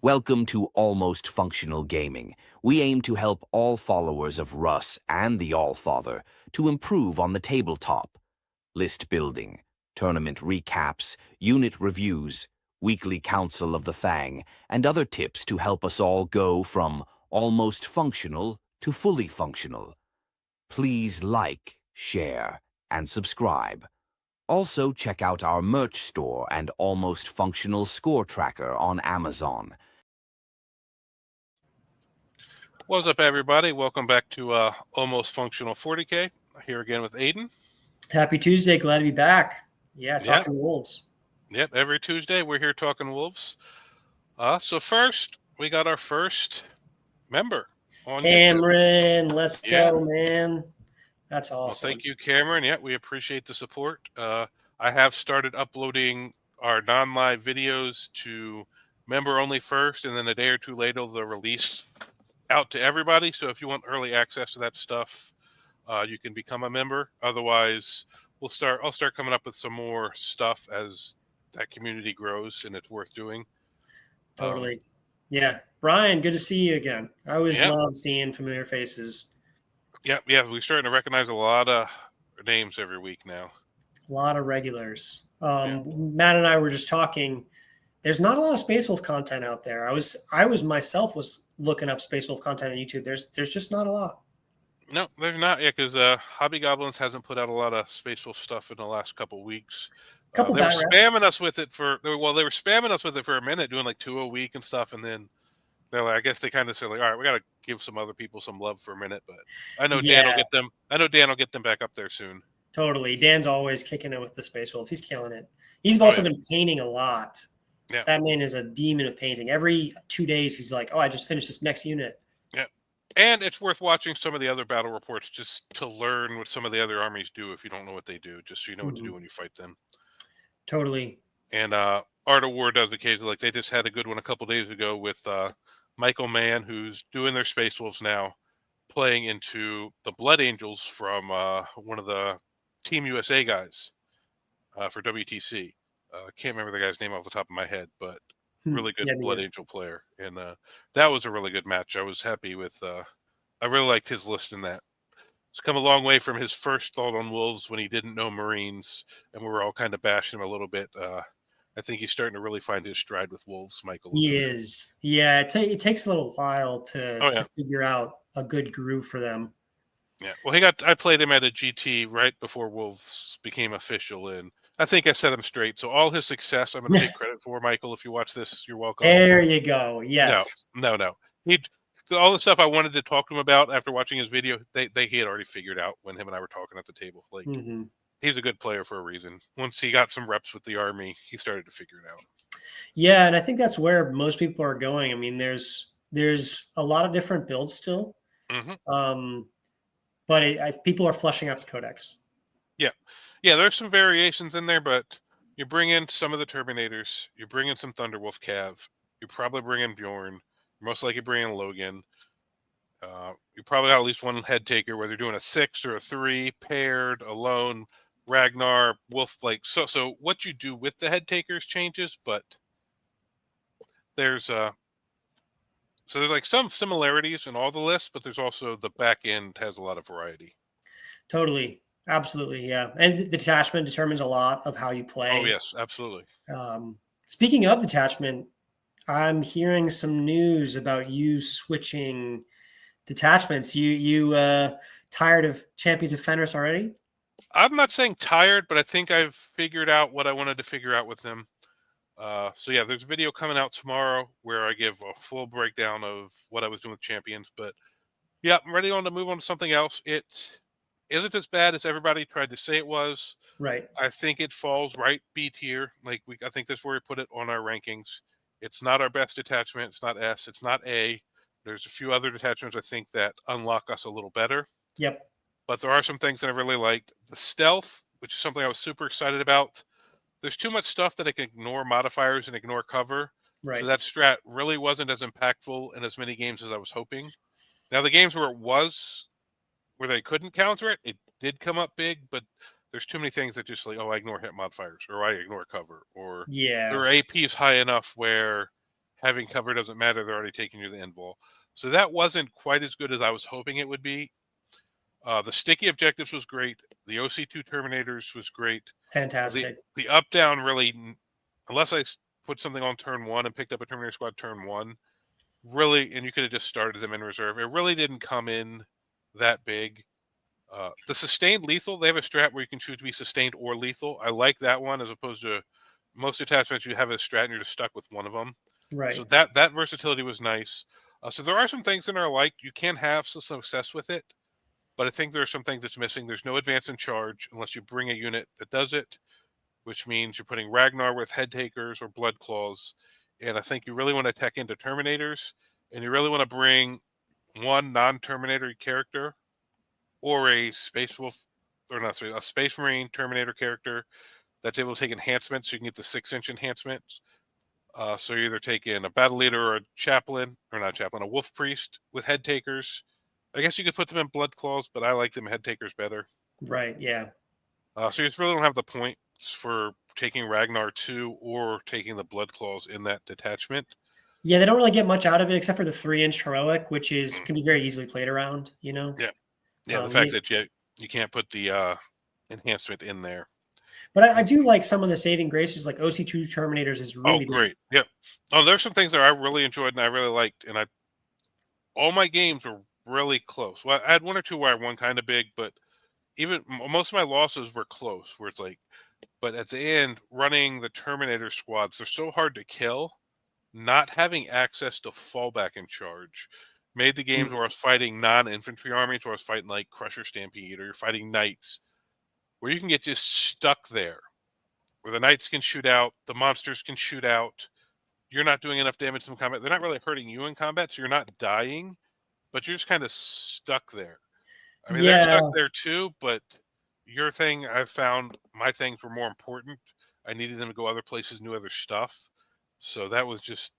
Welcome to Almost Functional Gaming. We aim to help all followers of Russ and the Allfather to improve on the tabletop. List building, tournament recaps, unit reviews, weekly council of the Fang, and other tips to help us all go from almost functional to fully functional. Please like, share, and subscribe. Also, check out our merch store and Almost Functional score tracker on Amazon. What's up, everybody? Welcome back to Almost Functional 40K. Here again with Aiden. Happy Tuesday. Glad to be back. Yeah, talking Wolves. Yep, every Tuesday we're here talking Wolves. So first, we got our first member on Cameron, YouTube. let's go, man. That's awesome. Well, thank you, Cameron. Yeah, we appreciate the support. I have started uploading our non-live videos to member only first, and then a day or two later they'll release out to everybody. So if you want early access to that stuff, you can become a member. Otherwise, I'll start coming up with some more stuff as that community grows, and it's worth doing. Totally. Yeah. Brian, good to see you again. I always love seeing familiar faces. Yeah, we're starting to recognize a lot of names every week now. A lot of regulars. Matt and I were just talking. There's not a lot of Space Wolf content out there. I was myself looking up Space Wolf content on YouTube. There's just not a lot. No, there's not yet, because Hobby Goblins hasn't put out a lot of Space Wolf stuff in the last couple weeks. They were spamming us with it they were spamming us with it for a minute, doing like 2 a week and stuff, and then they're like, I guess they kind of said like, all right, we got to give some other people some love for a minute. But I know Dan will get them. I know Dan will get them back up there soon. Totally. Dan's always kicking it with the Space Wolves. He's killing it. He's also been painting a lot. Yeah. That man is a demon of painting. Every 2 days, he's like, oh, I just finished this next unit. Yeah. And it's worth watching some of the other battle reports just to learn what some of the other armies do if you don't know what they do, just so you know what to do when you fight them. Totally. And Art of War does occasionally. Like they just had a good one a couple days ago with Michael Mann, who's doing their Space Wolves now, playing into the Blood Angels from one of the Team USA guys for WTC. Can't remember the guy's name off the top of my head, but really good Blood Angel player. And that was a really good match. I was happy with I really liked his list in that. It's come a long way from his first thought on Wolves when he didn't know Marines, and we were all kind of bashing him a little bit. I think he's starting to really find his stride with Wolves, Michael. He is. Yeah, it takes a little while to figure out a good groove for them. Yeah. Well, I played him at a GT right before Wolves became official, and I think I set him straight. So all his success, I'm going to take credit for. Michael, if you watch this, you're welcome. There you go. Yes. No. All the stuff I wanted to talk to him about after watching his video, he had already figured out when him and I were talking at the table. Like, he's a good player for a reason. Once he got some reps with the army, he started to figure it out. Yeah, and I think that's where most people are going. I mean, there's a lot of different builds still. But people are flushing out the codex. Yeah, there's some variations in there, but you bring in some of the Terminators, you bring in some Thunderwolf Cav, you probably bring in Bjorn, most likely bring in Logan. You probably got at least one Headtaker, whether you're doing a 6 or a 3, paired, alone, Ragnar, Wolf. Like so what you do with the Headtakers changes, but there's like some similarities in all the lists, but there's also the back end has a lot of variety. Totally. Absolutely. Yeah. And the detachment determines a lot of how you play. Oh, yes, absolutely. Speaking of detachment, I'm hearing some news about you switching detachments. You tired of Champions of Fenris already? I'm not saying tired, but I think I've figured out what I wanted to figure out with them. So yeah, there's a video coming out tomorrow where I give a full breakdown of what I was doing with Champions. But yeah, I'm ready to move on to something else. It isn't as bad as everybody tried to say it was. Right. I think it falls right B tier. Like I think that's where we put it on our rankings. It's not our best detachment. It's not S. It's not A. There's a few other detachments I think that unlock us a little better. Yep. But there are some things that I really liked. The stealth, which is something I was super excited about. There's too much stuff that I can ignore modifiers and ignore cover. Right. So that strat really wasn't as impactful in as many games as I was hoping. Now, the games where they couldn't counter it, it did come up big, but there's too many things that just like, I ignore hit modifiers, or I ignore cover, or their AP is high enough where having cover doesn't matter. They're already taking you to the end wall. So that wasn't quite as good as I was hoping it would be. The sticky objectives was great. The OC2 Terminators was great. Fantastic. The up-down really, unless I put something on turn 1 and picked up a Terminator Squad turn 1, really, and you could have just started them in reserve. It really didn't come in that big. The sustained lethal, they have a strat where you can choose to be sustained or lethal. I like that one as opposed to most attachments. You have a strat and you're just stuck with one of them. Right. So that versatility was nice. So there are some things in there I like. You can have some success with it, but I think there are some things that's missing. There's no advance in charge unless you bring a unit that does it, which means you're putting Ragnar with Headtakers or Blood Claws. And I think you really want to tech into Terminators, and you really want to bring one non-Terminator character or a Space Wolf, or not a Space Marine Terminator character that's able to take enhancements, so you can get the 6-inch enhancements. So you're either taking a battle leader or a chaplain, or not a chaplain, a wolf priest with Headtakers. I guess you could put them in Blood Claws, but I like them Headtakers better. Right, yeah. So you just really don't have the points for taking Ragnar 2 or taking the Blood Claws in that detachment. Yeah, they don't really get much out of it except for the 3-inch heroic, which can be very easily played around, you know? Yeah. Yeah, the fact that you can't put the enhancement in there. But I do like some of the saving graces, like OC2 Terminators is really great. big. Yep. Oh, there's some things that I really enjoyed and I really liked, and all my games were really close. Well, I had one or two where I won kind of big, but even most of my losses were close, where it's like, but at the end, running the Terminator squads, they're so hard to kill. Not having access to fallback in charge made the games where I was fighting non-infantry armies, where I was fighting like Crusher Stampede, or you're fighting knights, where you can get just stuck there, where the knights can shoot out, the monsters can shoot out. You're not doing enough damage in combat. They're not really hurting you in combat, so you're not dying, but you're just kind of stuck there. I mean, they're stuck there too, but your thing, I've found my things were more important. I needed them to go other places, do other stuff. So that was just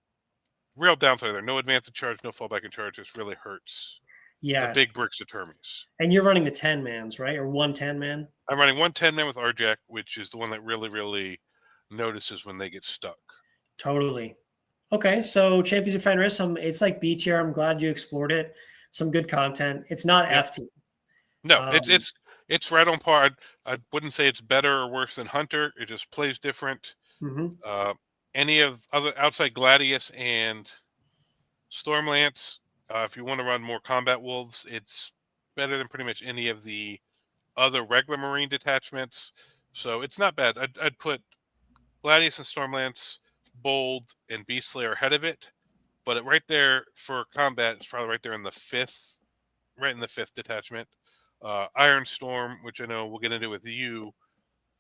real downside there. No advance in charge, no fallback in charge. This really hurts. Yeah. The big bricks of Termies. And you're running the 10-mans, right? Or 1 10-man? I'm running 1 10-man with Arjack, which is the one that really, really notices when they get stuck. Totally. Okay, so Champions of Fenris, it's like B tier. I'm glad you explored it. Some good content. It's not F tier. No, it's right on par. I wouldn't say it's better or worse than Hunter. It just plays different. Any of other outside Gladius and Stormlance, if you want to run more combat wolves, it's better than pretty much any of the other regular Marine detachments. So it's not bad. I'd put Gladius and Stormlance, Bold, and Beast Slayer ahead of it. But right there for combat, it's probably right there in the fifth detachment. Iron Storm, which I know we'll get into with you,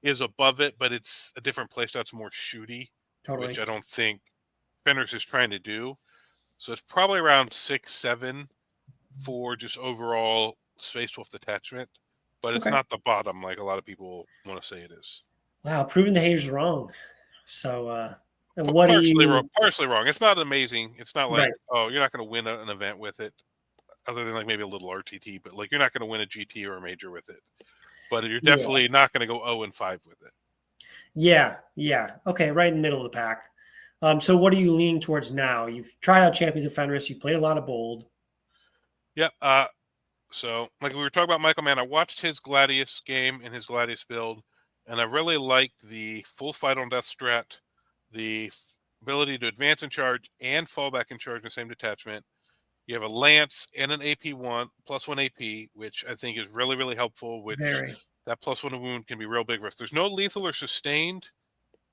is above it, but it's a different place that's more shooty, which I don't think Fenris is trying to do. So it's probably around 6, 7 for just overall Space Wolf detachment, but it's not the bottom like a lot of people want to say it is. Wow, proving the haters wrong. So, what partially wrong. It's not amazing. It's not like, oh, you're not going to win an event with it, other than like maybe a little RTT, but like you're not going to win a GT or a major with it. But you're definitely not going to go 0-5 with it. Yeah. Okay, right in the middle of the pack. So what are you leaning towards now? You've tried out Champions of Fenris. You played a lot of Bold. Yeah. So like we were talking about Michael Mann, I watched his Gladius game and his Gladius build, and I really liked the full fight on death strat, the ability to advance in charge and fall back in charge in the same detachment. You have a lance and an AP1 +1 AP, which I think is really, really helpful. Which that +1 wound can be real big for us. There's no lethal or sustained,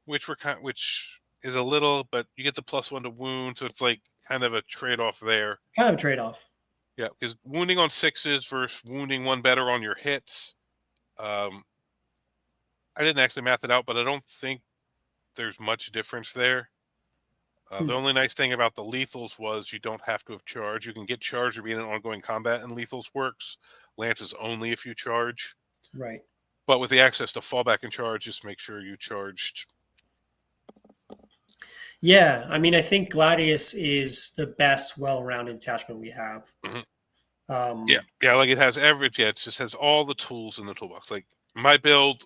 which is a little, but you get the +1 to wound, so it's like kind of a trade-off there. Kind of a trade-off. Yeah, because wounding on 6s versus wounding 1 better on your hits. I didn't actually math it out, but I don't think there's much difference there. The only nice thing about the lethals was you don't have to have charge. You can get charged or be in an ongoing combat, and lethals works. Lance is only if you charge. Right. But with the access to fallback and charge, just make sure you charged. Yeah, I mean, I think Gladius is the best well-rounded detachment we have. Yeah, like it has average. Yeah, it just has all the tools in the toolbox. Like my build,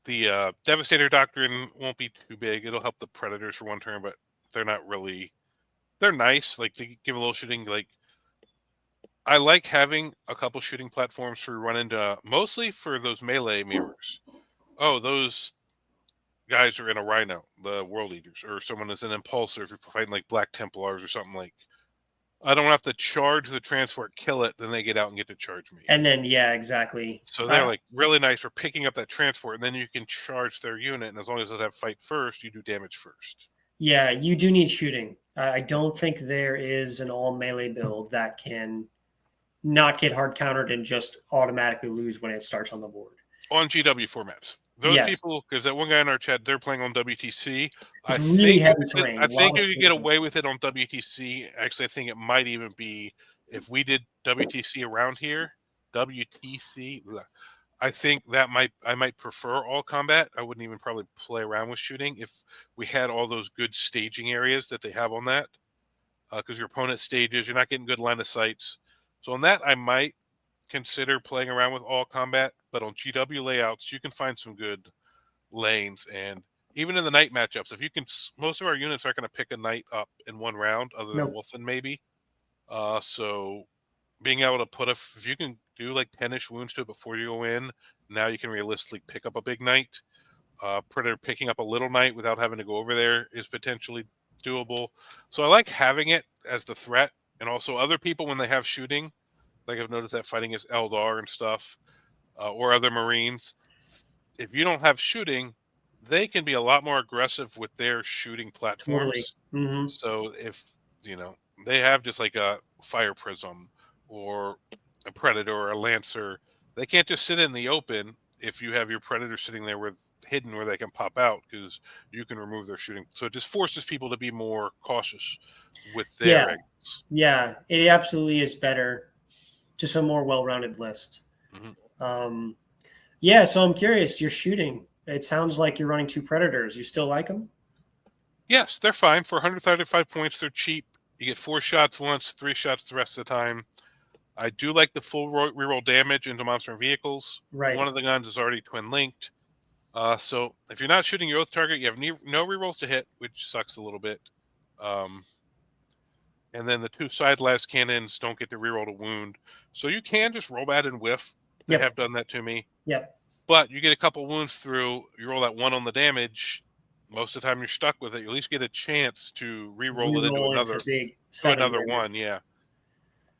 the Devastator Doctrine won't be too big. It'll help the Predators for 1 turn, but they're not really they're nice. Like they give a little shooting. Like I like having a couple shooting platforms for run into, mostly for those melee mirrors. Oh, those guys are in a Rhino, the World Eaters, or someone is an Impulsor if you're fighting like Black Templars or something. Like I don't have to charge the transport, kill it, then they get out and get to charge me. And then, yeah, exactly. So they're like really nice for picking up that transport, and then you can charge their unit. And as long as they have fight first, you do damage first. Yeah, you do need shooting. I don't think there is an all melee build that can not get hard countered and just automatically lose when it starts on the board. On GW formats. Those people, because that one guy in our chat, they're playing on WTC. It's really heavy terrain. I think you could get away with it on WTC. Actually, I think it might even be if we did WTC around here. WTC. I think that I might prefer all combat. I wouldn't even probably play around with shooting if we had all those good staging areas that they have on that. Because your opponent stages, you're not getting good line of sights. So on that, I might consider playing around with all combat, but on GW layouts, you can find some good lanes. And even in the night matchups, if you can, most of our units aren't going to pick a knight up in one round, other than Wolfen maybe. So being able to put if you can do like 10-ish wounds to it before you go in, now you can realistically pick up a big knight. Predator picking up a little knight without having to go over there is potentially doable. So I like having it as the threat, and also other people when they have shooting. Like I've noticed that fighting is Eldar and stuff, or other Marines. If you don't have shooting, they can be a lot more aggressive with their shooting platforms. Totally. So if, they have just like a fire prism or a predator or a lancer, they can't just sit in the open if you have your predator sitting there hidden where they can pop out, because you can remove their shooting. So it just forces people to be more cautious with their angles. Yeah, it absolutely is better. Just a more well-rounded list. Mm-hmm. So I'm curious, you're shooting. It sounds like you're running 2 Predators. You still like them? Yes, they're fine. For 135 points, they're cheap. You get 4 shots once, 3 shots the rest of the time. I do like the full reroll damage into monster and vehicles. Right. One of the guns is already twin-linked. So if you're not shooting your oath target, you have no rerolls to hit, which sucks a little bit. And then the 2 side blast cannons don't get to reroll to wound. So you can just roll bad and whiff. They have done that to me. Yep. But you get a couple wounds through, you roll that 1 on the damage. Most of the time you're stuck with it. You at least get a chance to reroll it into another one. Yeah.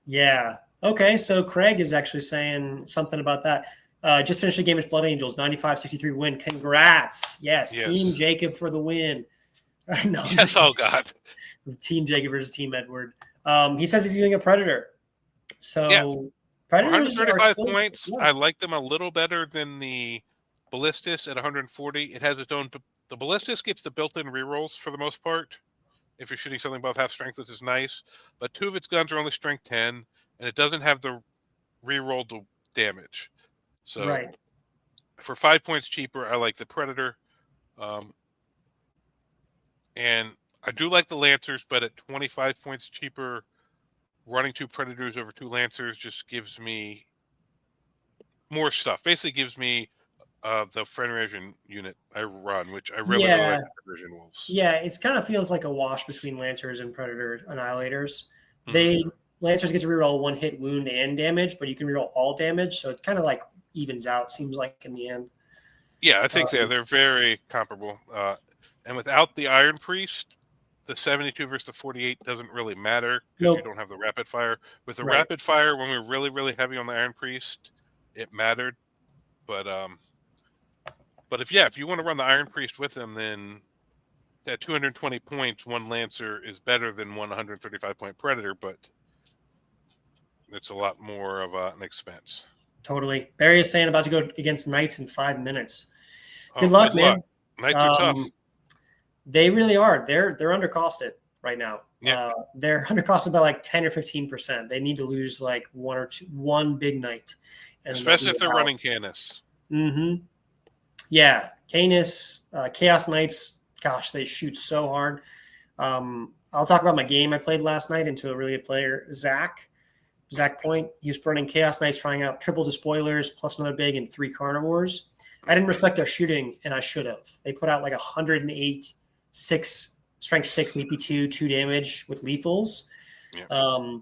Yeah. Okay. So Craig is actually saying something about that. Just finished a game with Blood Angels, 95-63 win. Congrats. Yes. Team Jacob for the win. No, yes. Oh God. Team Jacob versus Team Edward. He says he's using a Predator. So Predators 135 points. I like them a little better than the Ballistus at 140. It has its own. The Ballistus gets the built-in rerolls for the most part. If you're shooting something above half strength, which is nice. But 2 of its guns are only strength 10, and it doesn't have the reroll damage. So for 5 points cheaper, I like the Predator. And I do like the Lancers, but at 25 points cheaper, running 2 Predators over 2 Lancers just gives me more stuff. Basically gives me the Fenris unit I run, which I really like the Conversion Wolves. Yeah, it kind of feels like a wash between Lancers and Predator Annihilators. Mm-hmm. Lancers get to reroll 1 hit wound and damage, but you can reroll all damage, so it kind of like evens out, seems like, in the end. Yeah, I think they're very comparable. And without the Iron Priest, the 72 versus the 48 doesn't really matter because you don't have the rapid fire. With the rapid fire, when we were really, really heavy on the Iron Priest, it mattered. But if you want to run the Iron Priest with him, then at 220 points, 1 Lancer is better than 135 point Predator, but it's a lot more of an expense. Totally. Barry is saying about to go against Knights in 5 minutes. Good luck, man. Knights are tough. They really are. They're undercosted right now. Yeah. They're undercosted by like 10 or 15%. They need to lose like 1 big knight. Especially if they're running Canis. Mm-hmm. Yeah. Canis, Chaos Knights, gosh, they shoot so hard. I'll talk about my game I played last night into a really good player, Zach Point. He was running Chaos Knights, trying out triple despoilers plus another big and 3 carnivores. I didn't respect their shooting, and I should have. They put out like 108, 6 strength 6, AP2, 2 damage with lethals. Yeah.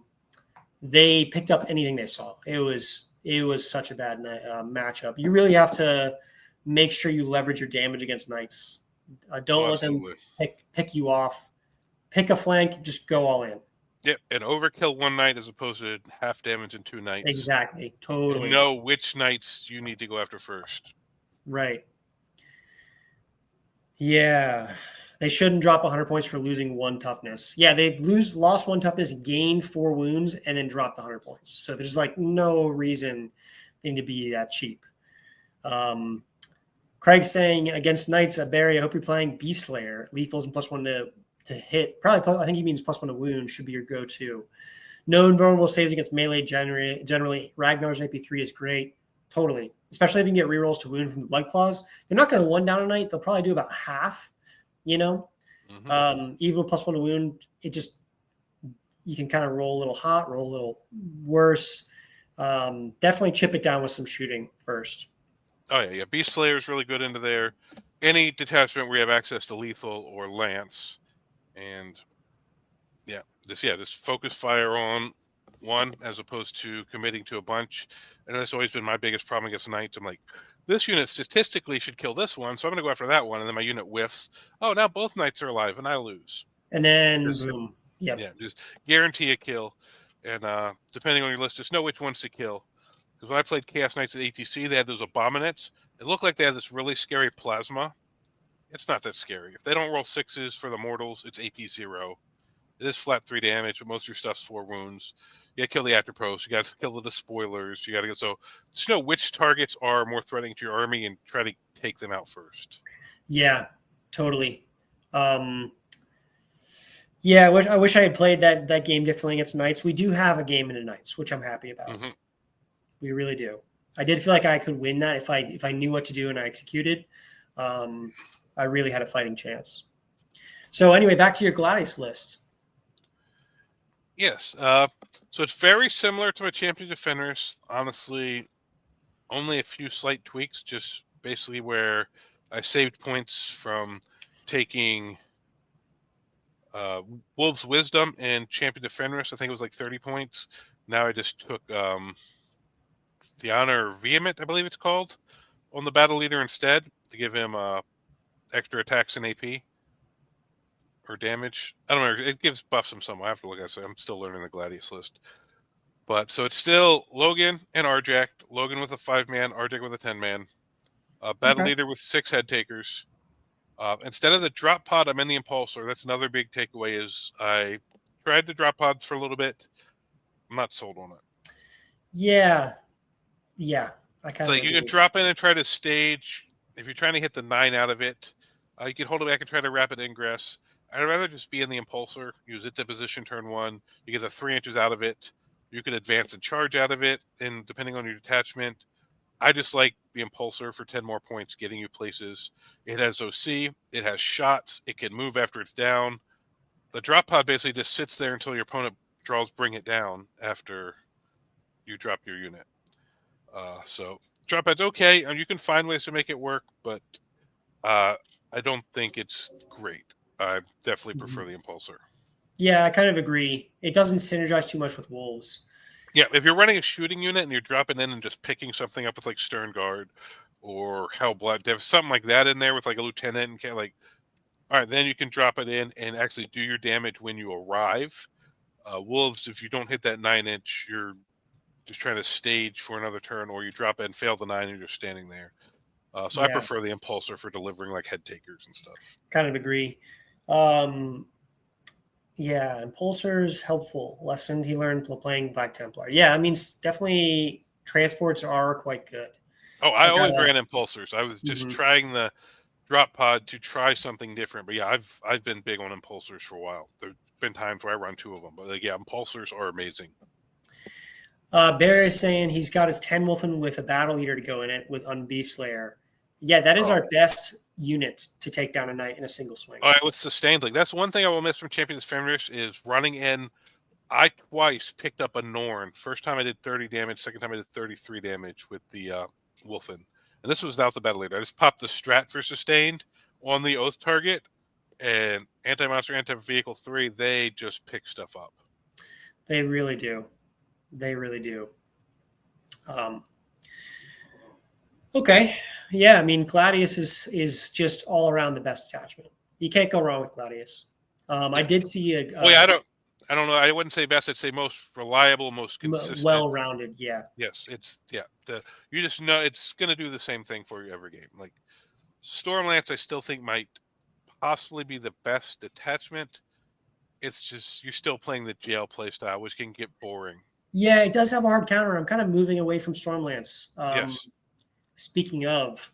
They picked up anything they saw. It was such a bad matchup. You really have to make sure you leverage your damage against knights. Don't let them pick you off. Pick a flank, just go all in. Yep, and overkill one knight as opposed to half damage in 2 knights. Exactly, totally. And know which knights you need to go after first. Right. Yeah. They shouldn't drop 100 points for losing 1 toughness. Yeah, they lost 1 toughness, gained 4 wounds, and then dropped 100 points. So there's like no reason they need to be that cheap. Craig's saying against knights, Barry, I hope you're playing Beast Slayer. Lethals and +1 to hit. Probably, I think he means +1 to wound should be your go-to. No invulnerable saves against melee generally. Ragnar's AP3 is great. Totally. Especially if you can get rerolls to wound from the blood claws. They're not going to 1 down a knight. They'll probably do about half, Even with +1 to wound, you can kind of roll a little hot, roll a little worse. Definitely chip it down with some shooting first. Oh, yeah. Beast Slayer is really good into there. Any detachment where you have access to lethal or lance. And, just focus fire on one as opposed to committing to a bunch. And that's always been my biggest problem against knights. I'm like, this unit statistically should kill this one, so I'm going to go after that one. And then my unit whiffs. Oh, now both knights are alive, and I lose. And then, boom. Yep. Yeah, just guarantee a kill. And depending on your list, just know which ones to kill. Because when I played Chaos Knights at ATC, they had those abominates. It looked like they had this really scary plasma. It's not that scary. If they don't roll 6s for the mortals, it's AP0. It is flat 3 damage, but most of your stuff's 4 wounds. You got to kill the actor post. You got to kill the despoilers. You got to go. So just know which targets are more threatening to your army and try to take them out first. Yeah, totally. I wish I had played that game differently against knights. We do have a game into knights, which I'm happy about. Mm-hmm. We really do. I did feel like I could win that if I knew what to do and I executed. I really had a fighting chance. So anyway, back to your Gladius list. Yes. So it's very similar to my Champions of Fenris. Honestly, only a few slight tweaks, just basically where I saved points from taking Wolf's Wisdom and Champion of Fenris. I think it was like 30 points. Now I just took the Honor Vehement, I believe it's called, on the battle leader instead to give him extra attacks and AP or damage. I don't know. It gives buffs him some. I have to look at it. I'm still learning the Gladius list. But so it's still Logan and Arjak. Logan with a 5-man, Arjak with a 10-man. Battle leader with 6 Headtakers. Instead of the drop pod, I'm in the Impulsor. That's another big takeaway is I tried the drop pods for a little bit. I'm not sold on it. Yeah. So you can drop in and try to stage. If you're trying to hit the 9 out of it, you can hold it back and try to rapid ingress. I'd rather just be in the Impulsor, use it to position turn 1. You get the 3 inches out of it. You can advance and charge out of it, and depending on your detachment. I just like the Impulsor for 10 more points, getting you places. It has OC. It has shots. It can move after it's down. The drop pod basically just sits there until your opponent draws bring it down after you drop your unit. So drop pod's okay. You can find ways to make it work, but I don't think it's great. I definitely prefer the Impulsor. Yeah, I kind of agree. It doesn't synergize too much with Wolves. Yeah, if you're running a shooting unit and you're dropping in and just picking something up with like Stern Guard or Hellblood, to have something like that in there with like a lieutenant and all right, then you can drop it in and actually do your damage when you arrive. Wolves, if you don't hit that 9-inch, you're just trying to stage for another turn, or you drop in, fail the 9, and you're just standing there. So I prefer the Impulsor for delivering like Headtakers and stuff. Kind of agree. Yeah, Impulsor's helpful. Lesson he learned playing Black Templar. Yeah, I mean, definitely transports are quite good. Oh, I always ran Impulsors. I was just trying the drop pod to try something different. But yeah, I've been big on Impulsors for a while. There's been times where I run 2 of them. But yeah, Impulsors are amazing. Barry is saying he's got his 10 Wolfen with a battle leader to go in it with Beast Slayer. Yeah, that is our best unit to take down a knight in a single swing. All right, with sustained link. That's one thing I will miss from Champions Fenris is running in. I twice picked up a Norn. First time I did 30 damage. Second time I did 33 damage with the Wolfen. And this was without the battle leader. I just popped the strat for sustained on the Oath target. And Anti-Monster, Anti-Vehicle 3, they just pick stuff up. They really do. They really do. Okay. Yeah, I mean, Gladius is just all around the best attachment. You can't go wrong with Gladius. I did see Well, yeah, I don't know. I wouldn't say best. I'd say most reliable, most consistent. well-rounded. Yeah. Yes, it's you just know it's going to do the same thing for you every game. Like Stormlance, I still think might possibly be the best detachment. It's just you're still playing the jail play style, which can get boring. Yeah, it does have a hard counter. I'm kind of moving away from Stormlance. Yes. Speaking of,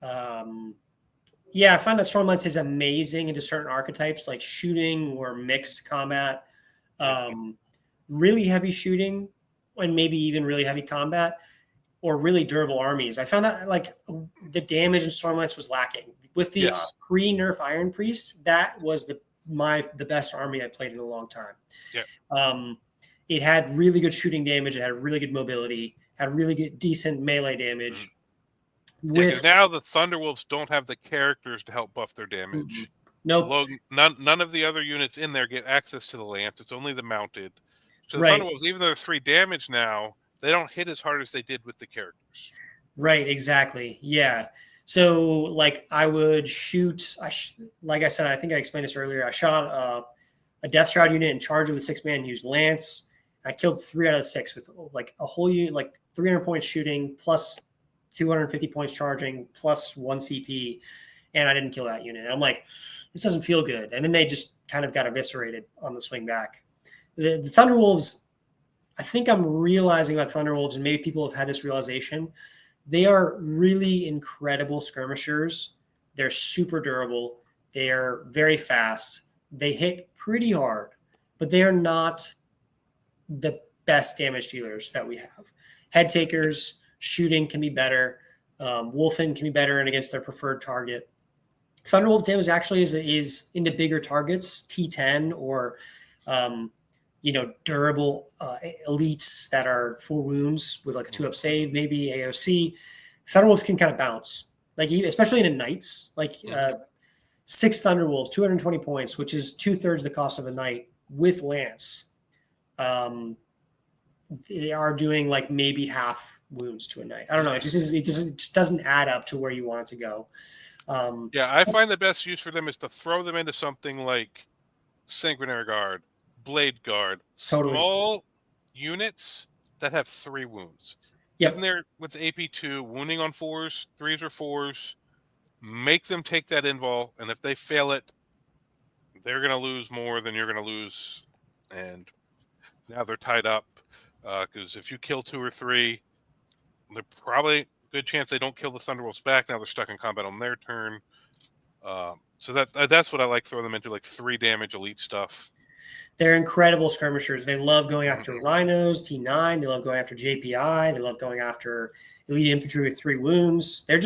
yeah, I find that Stormlance is amazing into certain archetypes like shooting or mixed combat, really heavy shooting, and maybe even really heavy combat, or really durable armies. I found that like the damage in Stormlance was lacking. With the pre-nerf Iron Priest, that was the best army I played in a long time. Yeah. It had really good shooting damage. It had really good mobility. Had really good, decent melee damage. Because now the Thunderwolves don't have the characters to help buff their damage. Nope. None of the other units in there get access to the lance. It's only the mounted. So the Thunderwolves, even though they're 3 damage now, they don't hit as hard as they did with the characters. Right, exactly. Yeah. So, like, I would shoot. Like I said, I think I explained this earlier. I shot a Death Shroud unit in charge of the 6-man, used Lance. I killed 3 out of 6 with like a whole unit, like 300 points shooting plus 250 points charging plus 1 CP, and I didn't kill that unit. And I'm like, this doesn't feel good. And then they just kind of got eviscerated on the swing back. The Thunderwolves, I think I'm realizing about Thunderwolves, and maybe people have had this realization, they are really incredible skirmishers. They're super durable. They are very fast. They hit pretty hard, but they are not the best damage dealers that we have. Headtakers, shooting can be better. Wolfen can be better and against their preferred target. Thunderwolf's damage actually is into bigger targets, T10 or durable elites that are 4 wounds with like a 2-up save, maybe AOC. Thunderwolves can kind of bounce, like especially in knights, like 6 Thunderwolves, 220 points, which is 2/3 the cost of a knight with Lance. They are doing like maybe half wounds to a knight. I don't know. It just doesn't add up to where you want it to go. I find the best use for them is to throw them into something like Sanguinary Guard, Blade Guard, small units that have 3 wounds. Yep. In there with AP2, wounding on 4s, 3s or 4s, make them take that invul, and if they fail it, they're going to lose more than you're going to lose, and now they're tied up. Because if you kill 2 or 3, they're probably a good chance they don't kill the Thunderwolves back. Now they're stuck in combat on their turn. So that's what I like, throwing them into, like 3 damage elite stuff. They're incredible skirmishers. They love going after rhinos, T9. They love going after JPI. They love going after elite infantry with 3 wounds. They're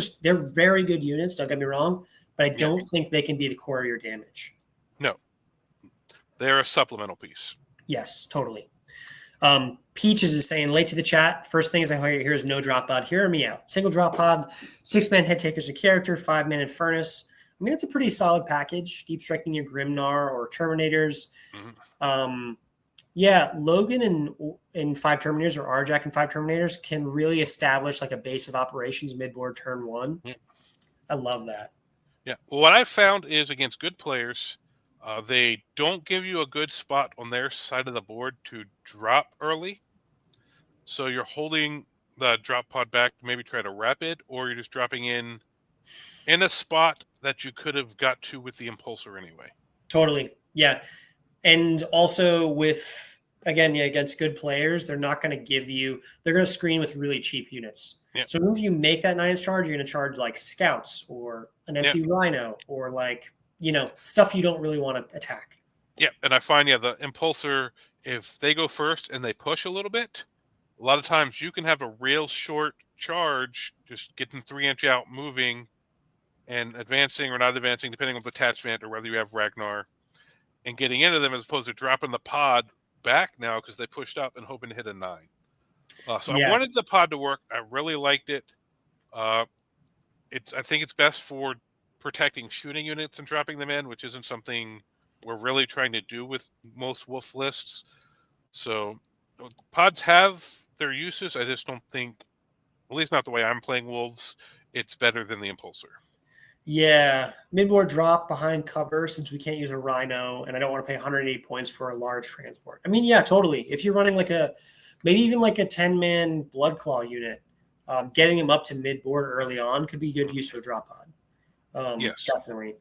very good units, don't get me wrong, but I don't think they can be the core of your damage. No. They're a supplemental piece. Yes, totally. Peaches is saying, late to the chat. First things I hear is no drop pod. Hear me out. Single drop pod, 6-man Headtakers a character, 5-man in Furnace. I mean, it's a pretty solid package. Deep striking your Grimnar or Terminators. Logan and 5 Terminators, or Arjak and 5 Terminators can really establish like a base of operations mid-board turn 1. I love that. Yeah. Well, what I've found is against good players, they don't give you a good spot on their side of the board to drop early. So you're holding the drop pod back to maybe try to rapid, or you're just dropping in a spot that you could have got to with the impulsor anyway. Totally. Yeah. And also against good players, they're not going to they're going to screen with really cheap units. Yep. So if you make that 9-inch charge, you're going to charge like scouts or an empty rhino or like, stuff you don't really want to attack. Yeah. And I find, the impulsor, if they go first and they push a little bit, a lot of times you can have a real short charge, just getting 3-inch out, moving and advancing or not advancing, depending on the attachment or whether you have Ragnar, and getting into them as opposed to dropping the pod back now because they pushed up and hoping to hit a 9. I wanted the pod to work. I really liked it. I think it's best for protecting shooting units and dropping them in, which isn't something we're really trying to do with most wolf lists. So pods have their uses. I just don't think, at least not the way I'm playing wolves, it's better than the impulsor. Yeah, midboard drop behind cover since we can't use a rhino, and I don't want to pay 180 points for a large transport. I mean, yeah, totally. If you're running like maybe even like a 10-man Bloodclaw unit, getting them up to midboard early on could be good use of a drop pod. Yes. Definitely.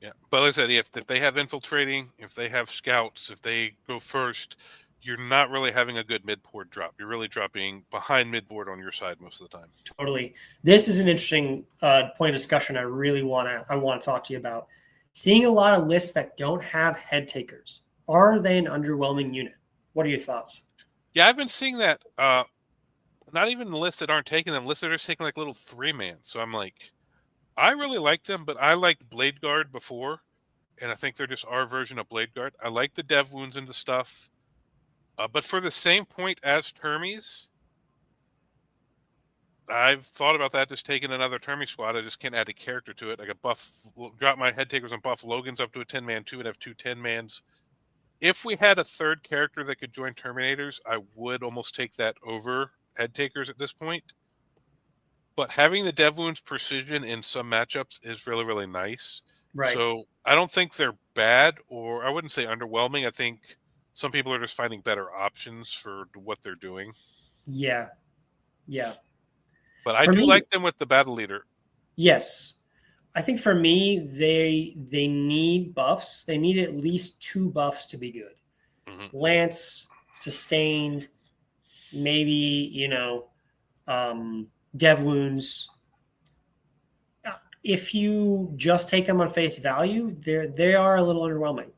Yeah, but like I said, if they have infiltrating, if they have scouts, if they go first, you're not really having a good midboard drop. You're really dropping behind midboard on your side most of the time. Totally. This is an interesting point of discussion. I really want to talk to you about seeing a lot of lists that don't have Headtakers. Are they an underwhelming unit? What are your thoughts? Yeah, I've been seeing that. Not even lists that aren't taking them. Lists that are just taking like little 3-man. So I'm like, I really like them, but I liked Blade Guard before, and I think they're just our version of Blade Guard. I like the dev wounds into stuff, but for the same point as Termies, I've thought about that, just taking another Termy squad. I just can't add a character to it. I could drop my Headtakers and buff Logans up to a 10-man too and have 2 10-mans. If we had a third character that could join Terminators, I would almost take that over Headtakers at this point. But having the dev wounds precision in some matchups is really, really nice. Right. So I don't think they're bad, or I wouldn't say underwhelming. I think some people are just finding better options for what they're doing. Yeah. But I do like them with the battle leader. Yes. I think for me, they need buffs. They need at least 2 buffs to be good. Mm-hmm. Lance, sustained, maybe, dev wounds. If you just take them on face value, they are a little underwhelming.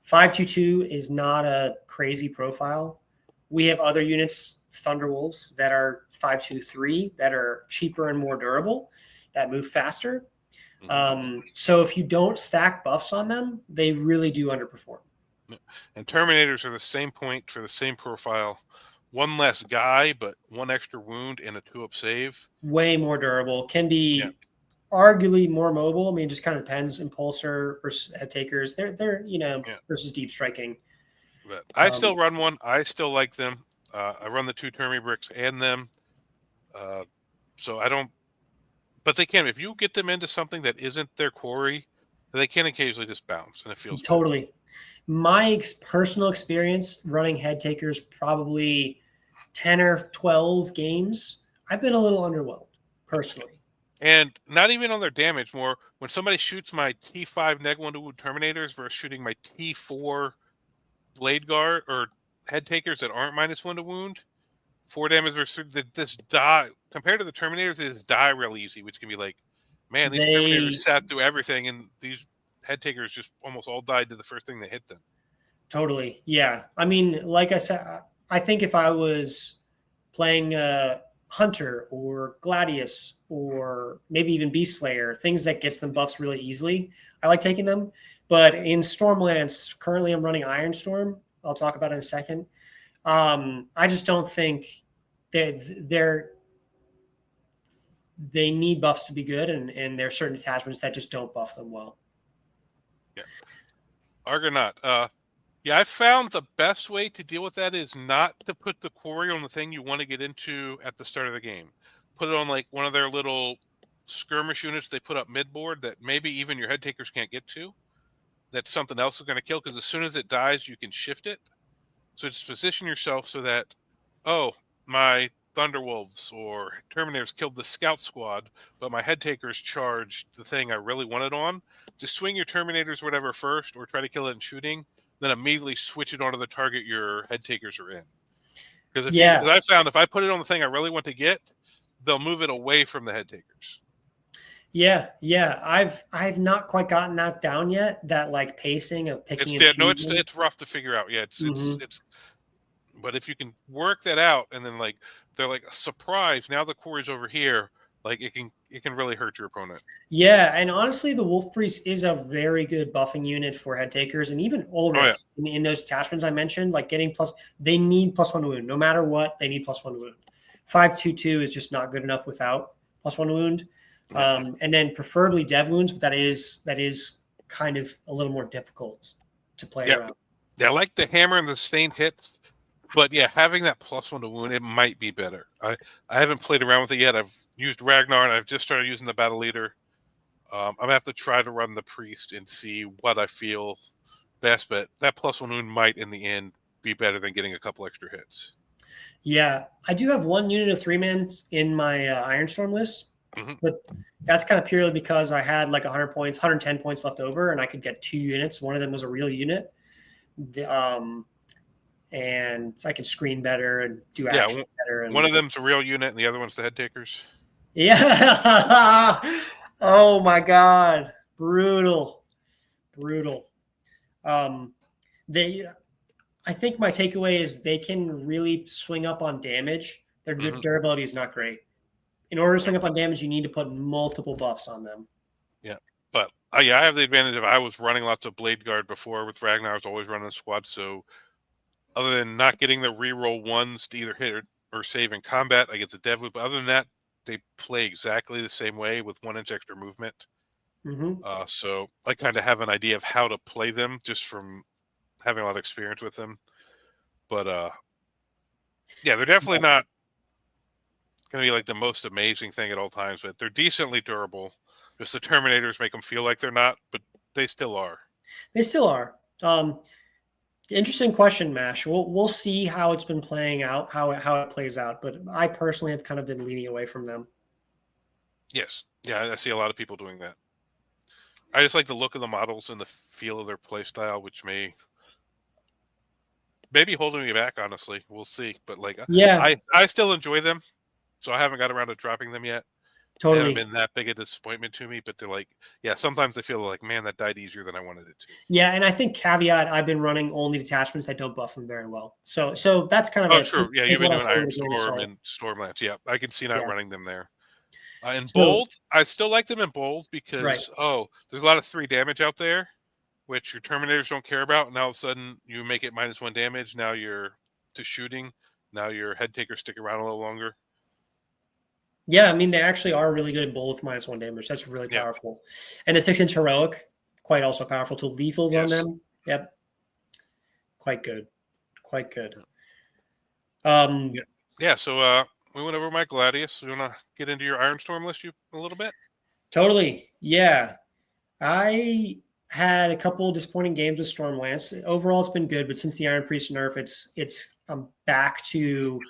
522 is not a crazy profile. We have other units, Thunderwolves, that are 523 that are cheaper and more durable, that move faster. So if you don't stack buffs on them, they really do underperform. And Terminators are the same point for the same profile. 1 less guy, but 1 extra wound and a 2-up save. Way more durable. Can be arguably more mobile. I mean, it just kind of depends. Impulsor versus Headtakers. They're versus deep striking. But I still run one. I still like them. I run the 2 Termy bricks and them. So I don't. But they can. If you get them into something that isn't their quarry, they can occasionally just bounce, and it feels totally. Bad. My personal experience running Headtakers, probably 10 or 12 games, I've been a little underwhelmed personally. And not even on their damage, more when somebody shoots my T5 neg 1 to wound Terminators versus shooting my T4 Blade Guard or Headtakers that aren't -1 to wound, 4 damage versus this die compared to the Terminators, they die real easy, which can be like, man, these Terminators sat through everything, and these Headtakers just almost all died to the first thing that hit them. Totally, yeah. I mean, like I said, I think if I was playing Hunter or Gladius or maybe even Beast Slayer, things that gets them buffs really easily, I like taking them. But in Stormlance, currently I'm running Iron Storm. I'll talk about it in a second. I just don't think they need buffs to be good, and there are certain attachments that just don't buff them well. Yeah. Argonaut. I found the best way to deal with that is not to put the quarry on the thing you want to get into at the start of the game. Put it on like one of their little skirmish units they put up midboard that maybe even your Headtakers can't get to. That something else is going to kill, because as soon as it dies, you can shift it. So just position yourself so that, my Thunderwolves or Terminators killed the scout squad, but my Headtakers charged the thing I really wanted on. Just swing your Terminators or whatever first, or try to kill it in shooting, then immediately switch it onto the target your Headtakers are in. Because I found if I put it on the thing I really want to get, they'll move it away from the Headtakers. Yeah. I've not quite gotten that down yet. That like pacing of picking and choosing. It's rough to figure out. Yeah, it's. But if you can work that out, and then like they're like a surprise, now the quarry's over here. Like it can really hurt your opponent. Yeah, and honestly, the Wolf Priest is a very good buffing unit for Headtakers, and even Ulrich in those attachments I mentioned, like getting they need +1 to wound. No matter what, they need +1 to wound. 522 is just not good enough without +1 to wound. And then preferably dev wounds, but that is kind of a little more difficult to play around. Yeah, I like the hammer and the sustained hits, but yeah, having that +1 to wound, it might be better. I haven't played around with it yet. I've used Ragnar and I've just started using the battle leader. I'm gonna have to try to run the priest and see what I feel best, but that +1 wound might in the end be better than getting a couple extra hits. Yeah, I do have one unit of 3-man in my Ironstorm list, but that's kind of purely because I had like 100 points, 110 points left over, and I could get 2 units. One of them was a real unit, and I can screen better and do action better. And one of them's a real unit, and the other one's the Headtakers. Yeah. Oh my God, brutal. I think my takeaway is they can really swing up on damage. Their durability is not great. In order to swing up on damage, you need to put multiple buffs on them. Yeah, but I have the advantage of I was running lots of Blade Guard before with Ragnar. I was always running a squad, so other than not getting the reroll ones to either hit or save in combat, I get the dev loop. But other than that, they play exactly the same way with 1 inch extra movement. So I kind of have an idea of how to play them just from having a lot of experience with them. But yeah, they're definitely not going to be like the most amazing thing at all times, but they're decently durable. Just the Terminators make them feel like they're not, but they still are. They still are. Interesting question, Mash. We'll see how it's been playing out, how it plays out. But I personally have kind of been leaning away from them. Yes, yeah, I see a lot of people doing that. I just like the look of the models and the feel of their play style, which may maybe holding me back. Honestly, we'll see. But like, yeah, I still enjoy them, so I haven't got around to dropping them yet. Totally. They haven't been that big a disappointment to me, but they're like, yeah, sometimes they feel like, man, that died easier than I wanted it to. Yeah, and I think caveat, I've been running only detachments that don't buff them very well. So that's kind of true. Yeah, you've been doing Iron Storm and Stormlance. Yeah, I can see not running them there. In bold, I still like them in bold because there's a lot of 3 damage out there, which your Terminators don't care about. And all of a sudden, you make it -1 damage. Now you're to shooting. Now your Headtakers stick around a little longer. Yeah, I mean, they actually are really good in both -1 damage. That's really powerful. And the 6-inch heroic, quite also powerful. To lethals on them. Yep. Quite good. Yeah, so we went over my Gladius. You want to get into your Ironstorm list a little bit? Totally. Yeah. I had a couple disappointing games with Stormlance. Overall, it's been good, but since the Iron Priest nerf, I'm back to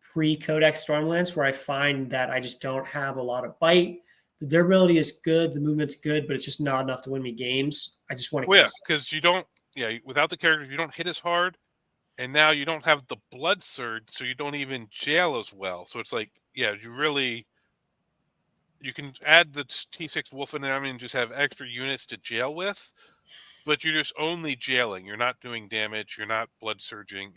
pre-Codex Stormlance, where I find that I just don't have a lot of bite. The durability is good, the movement's good, but it's just not enough to win me games. I just want to. Well, yeah, because you don't. Yeah, without the characters, you don't hit as hard, and now you don't have the blood surge, so you don't even jail as well. So it's like, yeah, you can add the T6 Wolf in there, and just have extra units to jail with, but you're just only jailing. You're not doing damage. You're not blood surging.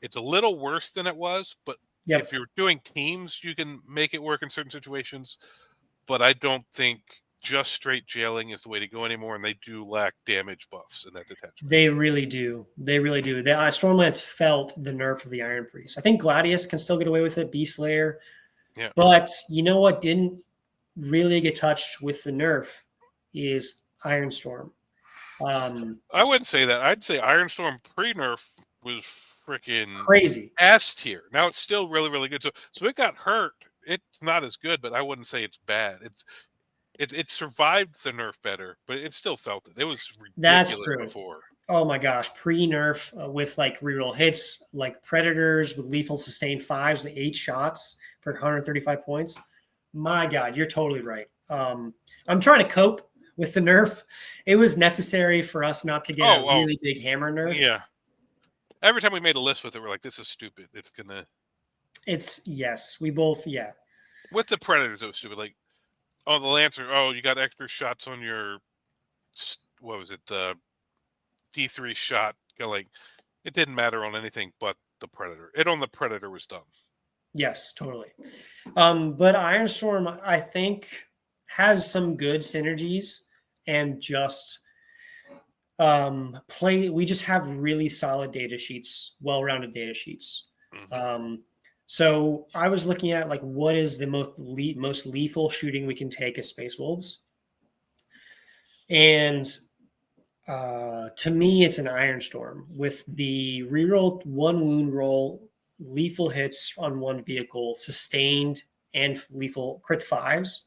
It's a little worse than it was, but if you're doing teams, you can make it work in certain situations. But I don't think just straight jailing is the way to go anymore, and they do lack damage buffs in that detachment. They really do. The Stormlance felt the nerf of the Iron Priest. I think Gladius can still get away with it, Beast Slayer. Yeah. But you know what didn't really get touched with the nerf is Ironstorm. I wouldn't say that. I'd say Ironstorm pre-nerf was freaking crazy S tier. Now it's still really, really good. So it got hurt. It's not as good, but I wouldn't say it's bad. It survived the nerf better, but it still felt it. It was ridiculous. That's true. Before. Oh my gosh, pre-nerf with like reroll hits, like Predators with lethal sustained 5s, the 8 shots for 135 points. My God, you're totally right. I'm trying to cope with the nerf. It was necessary for us not to get a really big hammer nerf. Yeah. Every time we made a list with it, we're like, this is stupid. We both. With the Predators, it was stupid. Like, the Lancer, you got extra shots on your, what was it, the D3 shot. Like, it didn't matter on anything but the Predator. On the Predator was dumb. Yes, totally. But Ironstorm, I think, has some good synergies and just we just have really solid data sheets, well-rounded data sheets. So I was looking at like what is the most lethal shooting we can take as Space Wolves, and to me, it's an Iron Storm with the reroll 1 wound roll, lethal hits on 1 vehicle, sustained and lethal crit 5s.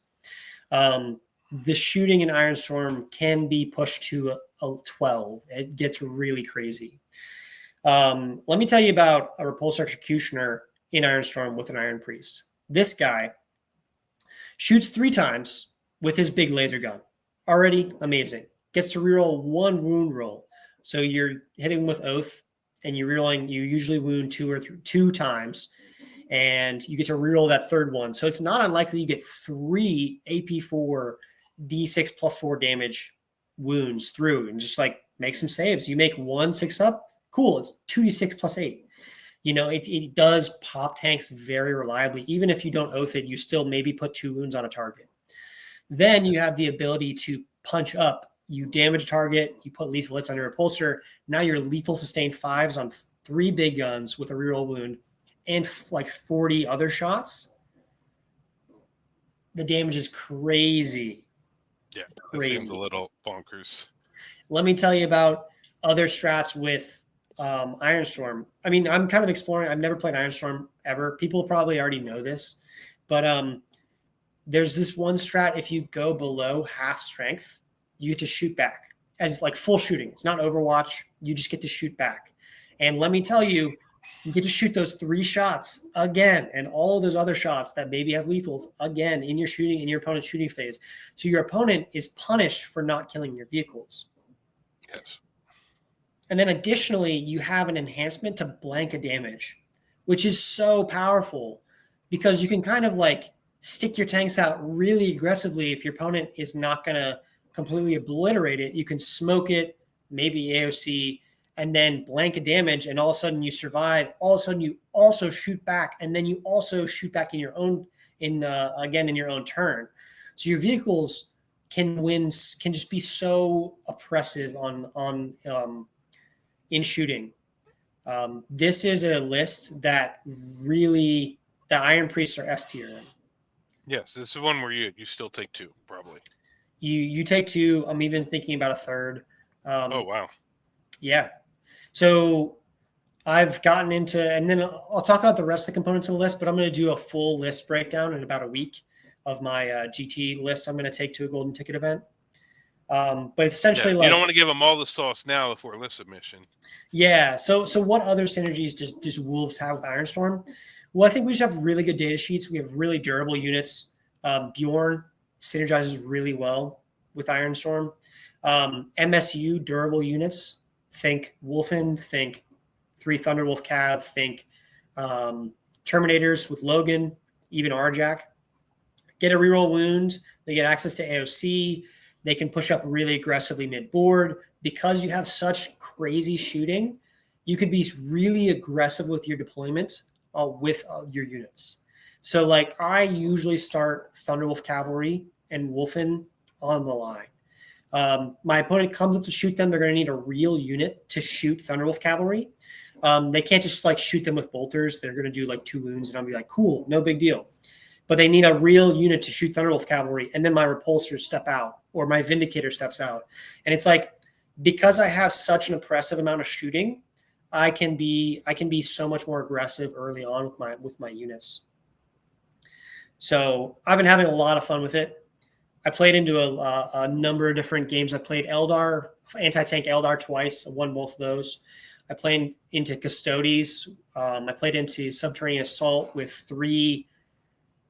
The shooting in Iron Storm can be pushed to a 12. It gets really crazy. Let me tell you about a Repulsor Executioner in Iron Storm with an Iron Priest. This guy shoots 3 times with his big laser gun. Already amazing. Gets to reroll 1 wound roll. So you're hitting with Oath, and you usually wound 2 times, and you get to reroll that 3rd one. So it's not unlikely you get 3 AP4 D6 plus 4 damage wounds through, and just like make some saves. You make 1 6 up, cool. It's 2d6 plus 8. It does pop tanks very reliably. Even if you don't Oath it, you still maybe put 2 wounds on a target. Then you have the ability to punch up. You damage a target, you put lethal hits on your repulsor. Now you're lethal sustained 5s on 3 big guns with a reroll wound and like 40 other shots. The damage is crazy. Yeah, crazy. That seems a little bonkers. Let me tell you about other strats with Iron Storm. I mean, I'm kind of exploring. I've never played Iron Storm ever. People probably already know this, but there's this one strat. If you go below half strength, you get to shoot back as like full shooting. It's not Overwatch. You just get to shoot back. And let me tell you, you get to shoot those 3 shots again, and all of those other shots that maybe have lethals again in your opponent's shooting phase. So your opponent is punished for not killing your vehicles. Yes. And then additionally, you have an enhancement to blanket damage, which is so powerful because you can kind of like stick your tanks out really aggressively. If your opponent is not going to completely obliterate it, you can smoke it, maybe AOC, and then blanket damage, and all of a sudden you survive. All of a sudden you also shoot back, and then you also shoot back in your own in your own turn. So your vehicles can just be so oppressive on in shooting. This is a list that really the Iron Priests are S tier in. Yes, this is one where you still take 2 probably. You take 2. I'm even thinking about a 3rd. Oh wow. Yeah. So I've gotten into, and then I'll talk about the rest of the components of the list, but I'm going to do a full list breakdown in about a week of my GT list I'm going to take to a golden ticket event. But essentially, you don't want to give them all the sauce now before list submission. Yeah. So what other synergies does Wolves have with Iron Storm? Well, I think we just have really good data sheets. We have really durable units. Bjorn synergizes really well with Iron Storm. MSU durable units. Think Wolfen. Think 3 Thunderwolf Cav. Think Terminators with Logan. Even Arjack. Get a reroll wound. They get access to AOC. They can push up really aggressively mid-board. Because you have such crazy shooting, you could be really aggressive with your deployment with your units. So, like, I usually start Thunderwolf Cavalry and Wolfen on the line. My opponent comes up to shoot them. They're going to need a real unit to shoot Thunderwolf Cavalry. They can't just, like, shoot them with bolters. They're going to do, like, 2 wounds, and I'll be like, cool, no big deal. But they need a real unit to shoot Thunderwolf Cavalry, and then my repulsors step out, or my Vindicator steps out. And it's like, because I have such an oppressive amount of shooting, I can be so much more aggressive early on with my units. So I've been having a lot of fun with it. I played into a number of different games. I played Eldar, anti-tank Eldar twice. I won both of those. I played into Custodes. I played into Subterranean Assault with 3.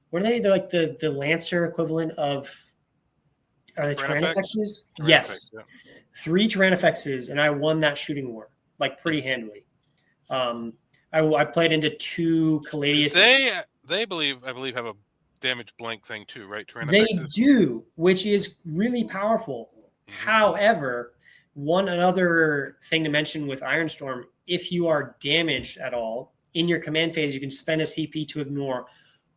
What are they? They're like the Lancer equivalent of. Are they Tyrannofexes? Yes. Yeah. 3 Tyrannofexes, and I won that shooting war like pretty handily. I played into 2 Gladius. I believe have a damage blank thing too, right? They do, which is really powerful. Mm-hmm. However, another thing to mention with Iron Storm, if you are damaged at all in your command phase, you can spend a CP to ignore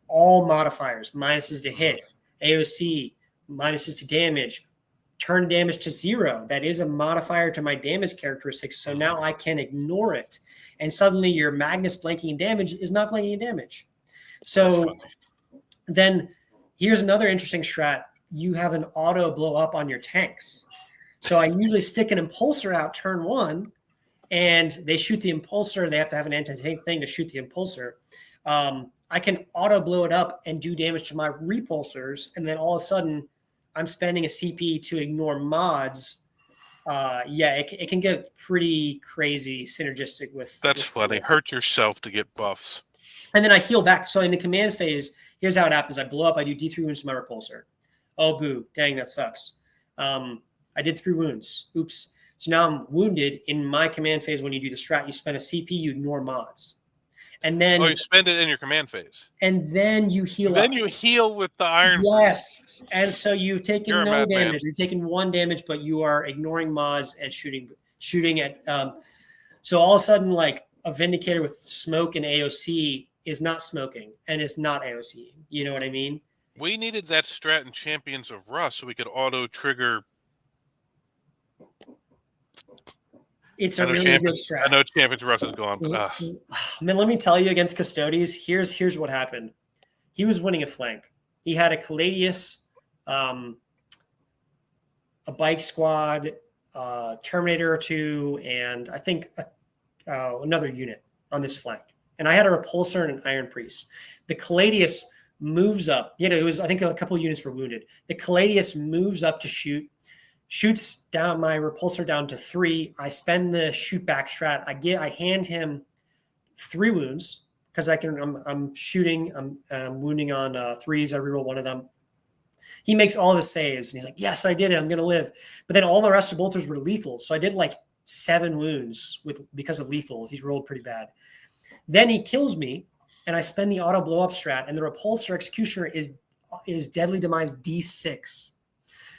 all modifiers, minuses to hit, AOC, minuses to damage, turn damage to 0. That is a modifier to my damage characteristics. So now I can ignore it. And suddenly your Magnus blanking in damage is not blanking in damage. So then here's another interesting strat. You have an auto blow up on your tanks. So I usually stick an impulsor out turn 1, and they shoot the impulsor. They have to have an anti-tank thing to shoot the impulsor. I can auto blow it up and do damage to my repulsors, and then all of a sudden I'm spending a CP to ignore mods. It can get pretty crazy synergistic with. That's funny. Hurt yourself to get buffs. And then I heal back. So in the command phase, here's how it happens. I blow up. I do D3 wounds to my repulsor. Oh, boo. Dang, that sucks. I did 3 wounds. Oops. So now I'm wounded. In my command phase, when you do the strat, you spend a CP, you ignore mods. And then you spend it in your command phase. And then you heal Then you heal with the iron. Yes. And so you've taken no damage. You're taking 1 damage, but you are ignoring mods and shooting at so all of a sudden, like, a Vindicator with smoke and AOC is not smoking and it's not AOC. You know what I mean? We needed that strat in Champions of Rust so we could auto trigger. It's a really good strat. I know Champions of Rust is gone, but man, let me tell you, against Custodes, here's what happened. He was winning a flank. He had a Gladius, a bike squad, Terminator or 2, and I think another unit on this flank. And I had a repulsor and an Iron Priest. The Gladius moves up. It was, I think, a couple of units were wounded. The Gladius moves up to shoots down my repulsor down to 3. I spend the shoot back strat. I hand him 3 wounds because I'm shooting. I'm wounding on 3s. I reroll 1 of them. He makes all the saves and he's like, yes, I did it. I'm going to live. But then all the rest of bolters were lethal. So I did like 7 wounds because of lethals. He rolled pretty bad. Then he kills me and I spend the auto blow up strat, and the repulsor executioner is deadly demise D6.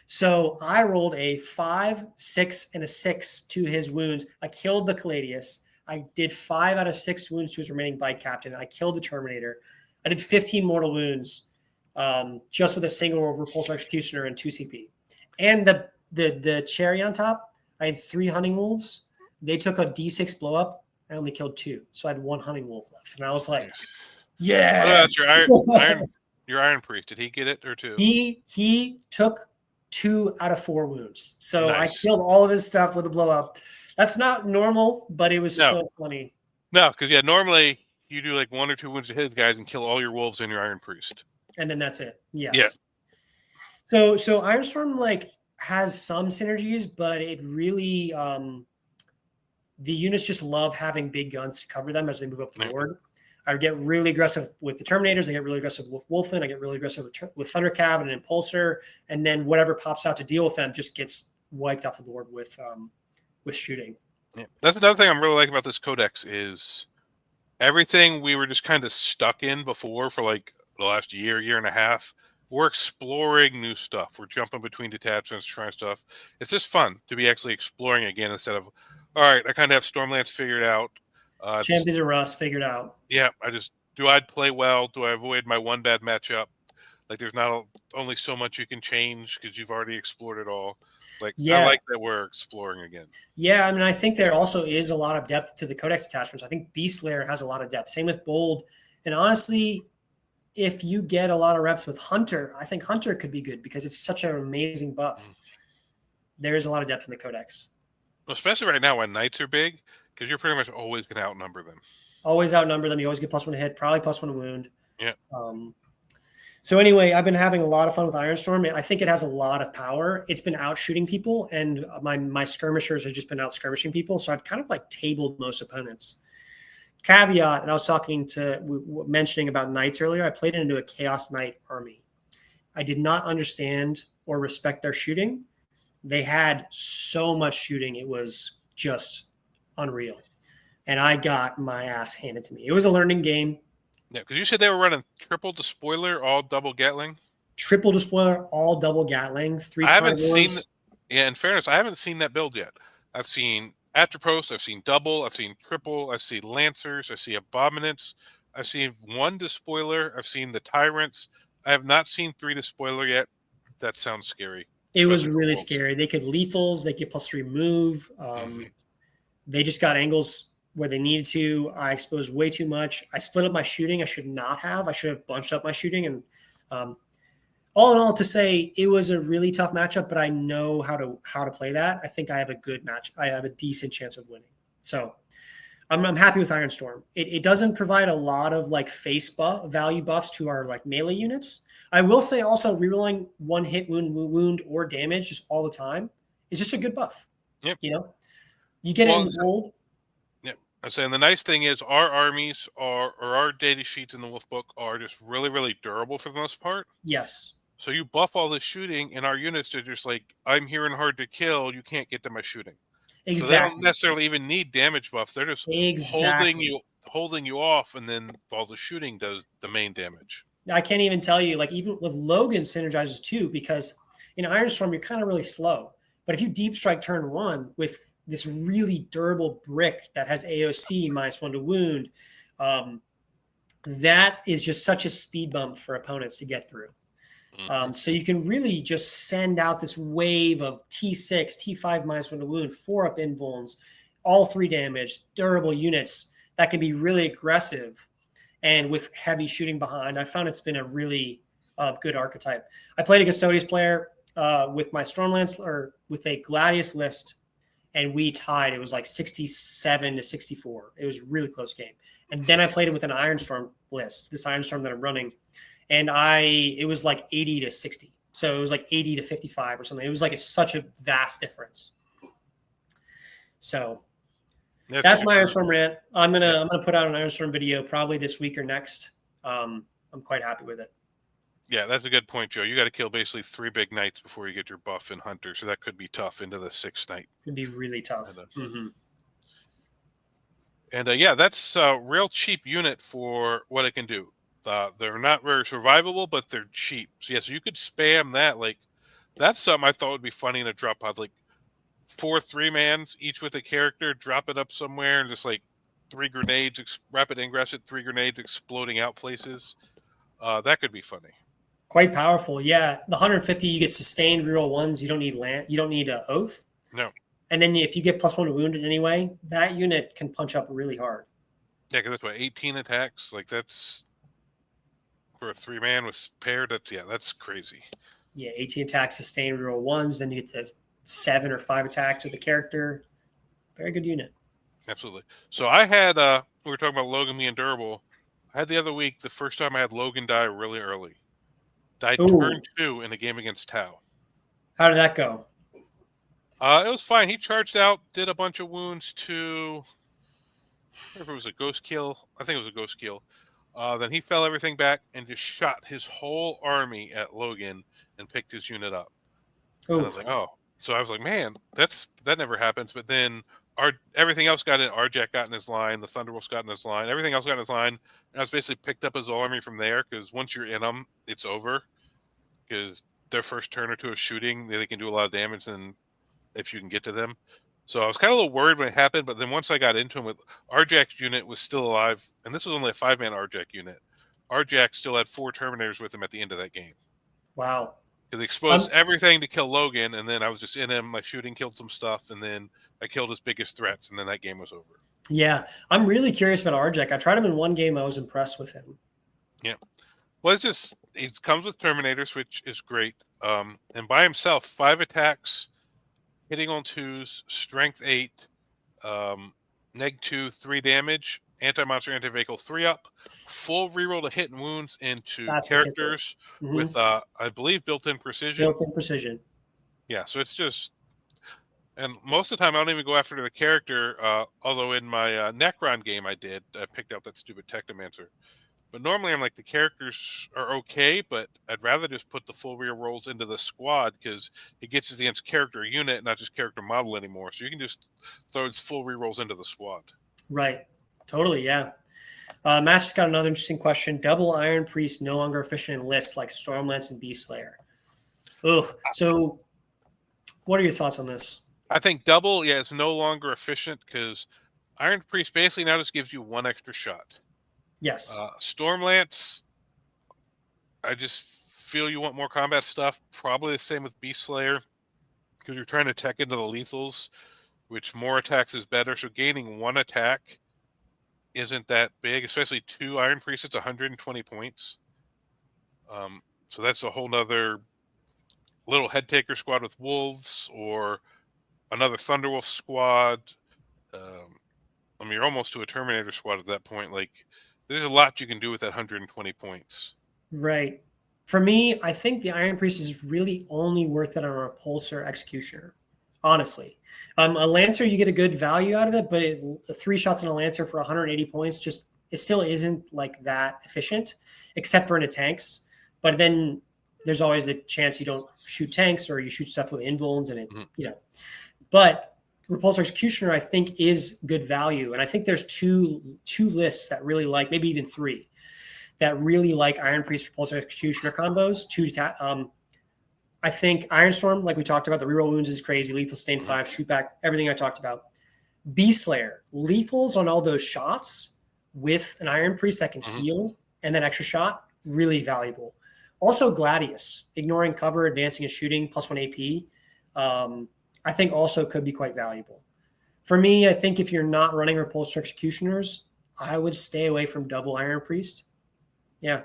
So I rolled a 5, 6, and a 6 to his wounds. I killed the Gladius. I did 5 out of 6 wounds to his remaining bike captain. I killed the Terminator. I did 15 mortal wounds just with a single repulsor executioner and 2 CP. And the cherry on top, I had 3 hunting wolves. They took a D6 blow up. I only killed 2. So I had 1 hunting wolf left. And I was like, yes. Your Iron Priest, did he get it or 2? He took 2 out of 4 wounds. So nice. I killed all of his stuff with a blow up. That's not normal, but it was so funny. No, because normally you do like 1 or 2 wounds to hit guys and kill all your wolves and your Iron Priest. And then that's it. Yes. Yeah. So Ironstorm like has some synergies, but it really the units just love having big guns to cover them as they move up the board. I get really aggressive with the Terminators. I get really aggressive with Wolfen. I get really aggressive with Thundercav and an Impulsor. And then whatever pops out to deal with them just gets wiped off the board with shooting. Yeah. That's another thing I'm really liking about this codex is everything we were just kind of stuck in before for like the last year and a half. We're exploring new stuff. We're jumping between detachments, trying stuff. It's just fun to be actually exploring again instead of, all right, I kind of have Stormlance figured out. Champions of Rust figured out. Yeah, do I play well? Do I avoid my one bad matchup? Like, there's not only so much you can change because you've already explored it all. Like, I like that we're exploring again. Yeah, I mean, I think there also is a lot of depth to the Codex attachments. I think Beast Lair has a lot of depth. Same with Bold. And honestly, if you get a lot of reps with Hunter, I think Hunter could be good because it's such an amazing buff. There is a lot of depth in the Codex. Especially right now when Knights are big, because you're pretty much always going to outnumber them. Always outnumber them. You always get +1 to hit, probably +1 to wound. Yeah. So anyway, I've been having a lot of fun with Ironstorm. I think it has a lot of power. It's been out shooting people, and my skirmishers have just been out skirmishing people. So I've kind of like tabled most opponents. Caveat, and I was mentioning about Knights earlier. I played into a Chaos Knight army. I did not understand or respect their shooting. They had so much shooting. It was just unreal. And I got my ass handed to me. It was a learning game. Yeah, because you said they were running triple despoiler, all double Gatling. Triple despoiler, all double Gatling. 3 I haven't carnivores. seen. Yeah, in fairness, I haven't seen that build yet. I've seen Atropos, I've seen double, I've seen triple, I've seen Lancers, I see Abominants, I've seen 1 despoiler, I've seen the Tyrants. I have not seen 3 despoiler yet. That sounds scary. It was especially for really wolves. scary. They could lethals, they get +3 move. They just got angles where they needed to. I exposed way too much. I split up my shooting. I should not have. I should have bunched up my shooting. And all in all, to say it was a really tough matchup, but I know how to play that. I think I have a good match. I have a decent chance of winning. So I'm happy with Iron Storm. It doesn't provide a lot of like face value buffs to our like melee units. I will say also rerolling one hit wound or damage just all the time is just a good buff. Yep. You know, you get it in gold. Yep. I'm saying the nice thing is our armies or our data sheets in the Wolf Book are just really, really durable for the most part. Yes. So you buff all this shooting, and our units are just like, I'm here and hard to kill. You can't get to my shooting. Exactly. So they don't necessarily even need damage buffs. They're just holding you off, and then all the shooting does the main damage. I can't even tell you, like, even with Logan synergizes too, because in Iron Storm, you're kind of really slow. But if you deep strike turn 1 with this really durable brick that has AOC -1 to wound, that is just such a speed bump for opponents to get through. So you can really just send out this wave of T6, T5 -1 to wound, 4-up invulns, all 3 damage, durable units that can be really aggressive. And with heavy shooting behind, I found it's been a really good archetype. I played a Custodius player with my Stormlance or with a Gladius list, and we tied. It was like 67 to 64. It was a really close game. And then I played it with an Ironstorm list, this Ironstorm that I'm running, and it was like 80 to 60. So it was like 80 to 55 or something. It was like such a vast difference. So that's my Ironstorm rant. I'm gonna put out an Ironstorm video probably this week or next. I'm quite happy with it. Yeah, that's a good point, Joe. You got to kill basically 3 big knights before you get your buff in Hunter, so that could be tough into the 6th knight. It'd be really tough. And yeah, that's a real cheap unit for what it can do. They're not very survivable, but they're cheap. So yeah, so you could spam that. Like, that's something I thought would be funny in a drop pod. Like 4 3-mans, each with a character, drop it up somewhere, and just like 3 grenades, rapid ingress at 3 grenades exploding out places. That could be funny. Quite powerful, yeah. The 150, you get sustained reroll ones. You don't need You don't need Oath. No. And then if you get +1 to wounded anyway, that unit can punch up really hard. Yeah, because that's what 18 attacks. Like that's for a 3-man with paired. That's crazy. Yeah, 18 attacks, sustained reroll ones. Then you get the 7 or 5 attacks with the character. Very good unit. Absolutely. So I had we were talking about Logan being durable. I had the other week the first time I had Logan die really early. Died turn 2 in a game against Tau. How did that go? It was fine. He charged out, did a bunch of wounds to, I don't know if it was a ghost kill. I think it was a ghost kill. Then he fell everything back and just shot his whole army at Logan and picked his unit up. And I was like, oh. So I was like, man, that never happens. But then everything else got in. Arjac got in his line. The Thunderwolf got in his line. Everything else got in his line. And I was basically picked up his army from there because once you're in them, it's over. Because their first turn or two of shooting, they can do a lot of damage and if you can get to them. So I was kind of a little worried when it happened, but then once I got into him, with Arjac's unit was still alive, and this was only a 5-man Arjac unit. Arjac still had 4 Terminators with him at the end of that game. Wow. Because he exposed everything to kill Logan, and then I was just in him. My shooting killed some stuff, and then I killed his biggest threats, and then that game was over. Yeah, I'm really curious about Arjac. I tried him in one game. I was impressed with him. Yeah. Well, it comes with Terminators, which is great. And by himself, 5 attacks, hitting on 2s, strength 8, neg 2, 3 damage, anti-monster, anti-vehicle 3-up, full reroll to hit and wounds into characters with, I believe, built-in precision. Built-in precision. Yeah, so it's just, and most of the time I don't even go after the character, although in my Necron game I picked out that stupid Technomancer. But normally I'm like, the characters are okay, but I'd rather just put the full rear rolls into the squad because it gets it against character unit, not just character model anymore. So you can just throw its full rerolls into the squad. Right. Totally, yeah. Matt's just got another interesting question. Double Iron Priest no longer efficient in lists like Stormlance and Beast Slayer. Ugh. So what are your thoughts on this? I think double, it's no longer efficient because Iron Priest basically now just gives you 1 extra shot. Yes. Stormlance, I just feel you want more combat stuff, probably the same with Beast Slayer, because you're trying to tech into the lethals, which more attacks is better. So gaining 1 attack isn't that big, especially 2 Iron Priests. It's 120 points. So that's a whole nother little Headtaker squad with wolves, or another Thunderwolf squad. I mean, you're almost to a Terminator squad at that point. Like, there's a lot you can do with that 120 points. Right. For me, I think the Iron Priest is really only worth it on a Repulsor Executioner, honestly. A Lancer, you get a good value out of it, but 3 shots on a Lancer for 180 points, just it still isn't like that efficient, except for in a tanks. But then there's always the chance you don't shoot tanks, or you shoot stuff with invulns, and it, But Repulsor Executioner, I think, is good value. And I think there's two lists that really like, maybe even 3, that really like Iron Priest Repulsor Executioner combos. I think Ironstorm, like we talked about, the reroll wounds is crazy. Lethal Stain 5, shoot back, everything I talked about. Beast Slayer, lethals on all those shots with an Iron Priest that can heal and then extra shot, really valuable. Also Gladius, ignoring cover, advancing and shooting, +1 AP. I think also could be quite valuable. For me, I think if you're not running Repulsor Executioners, I would stay away from double Iron Priest. Yeah.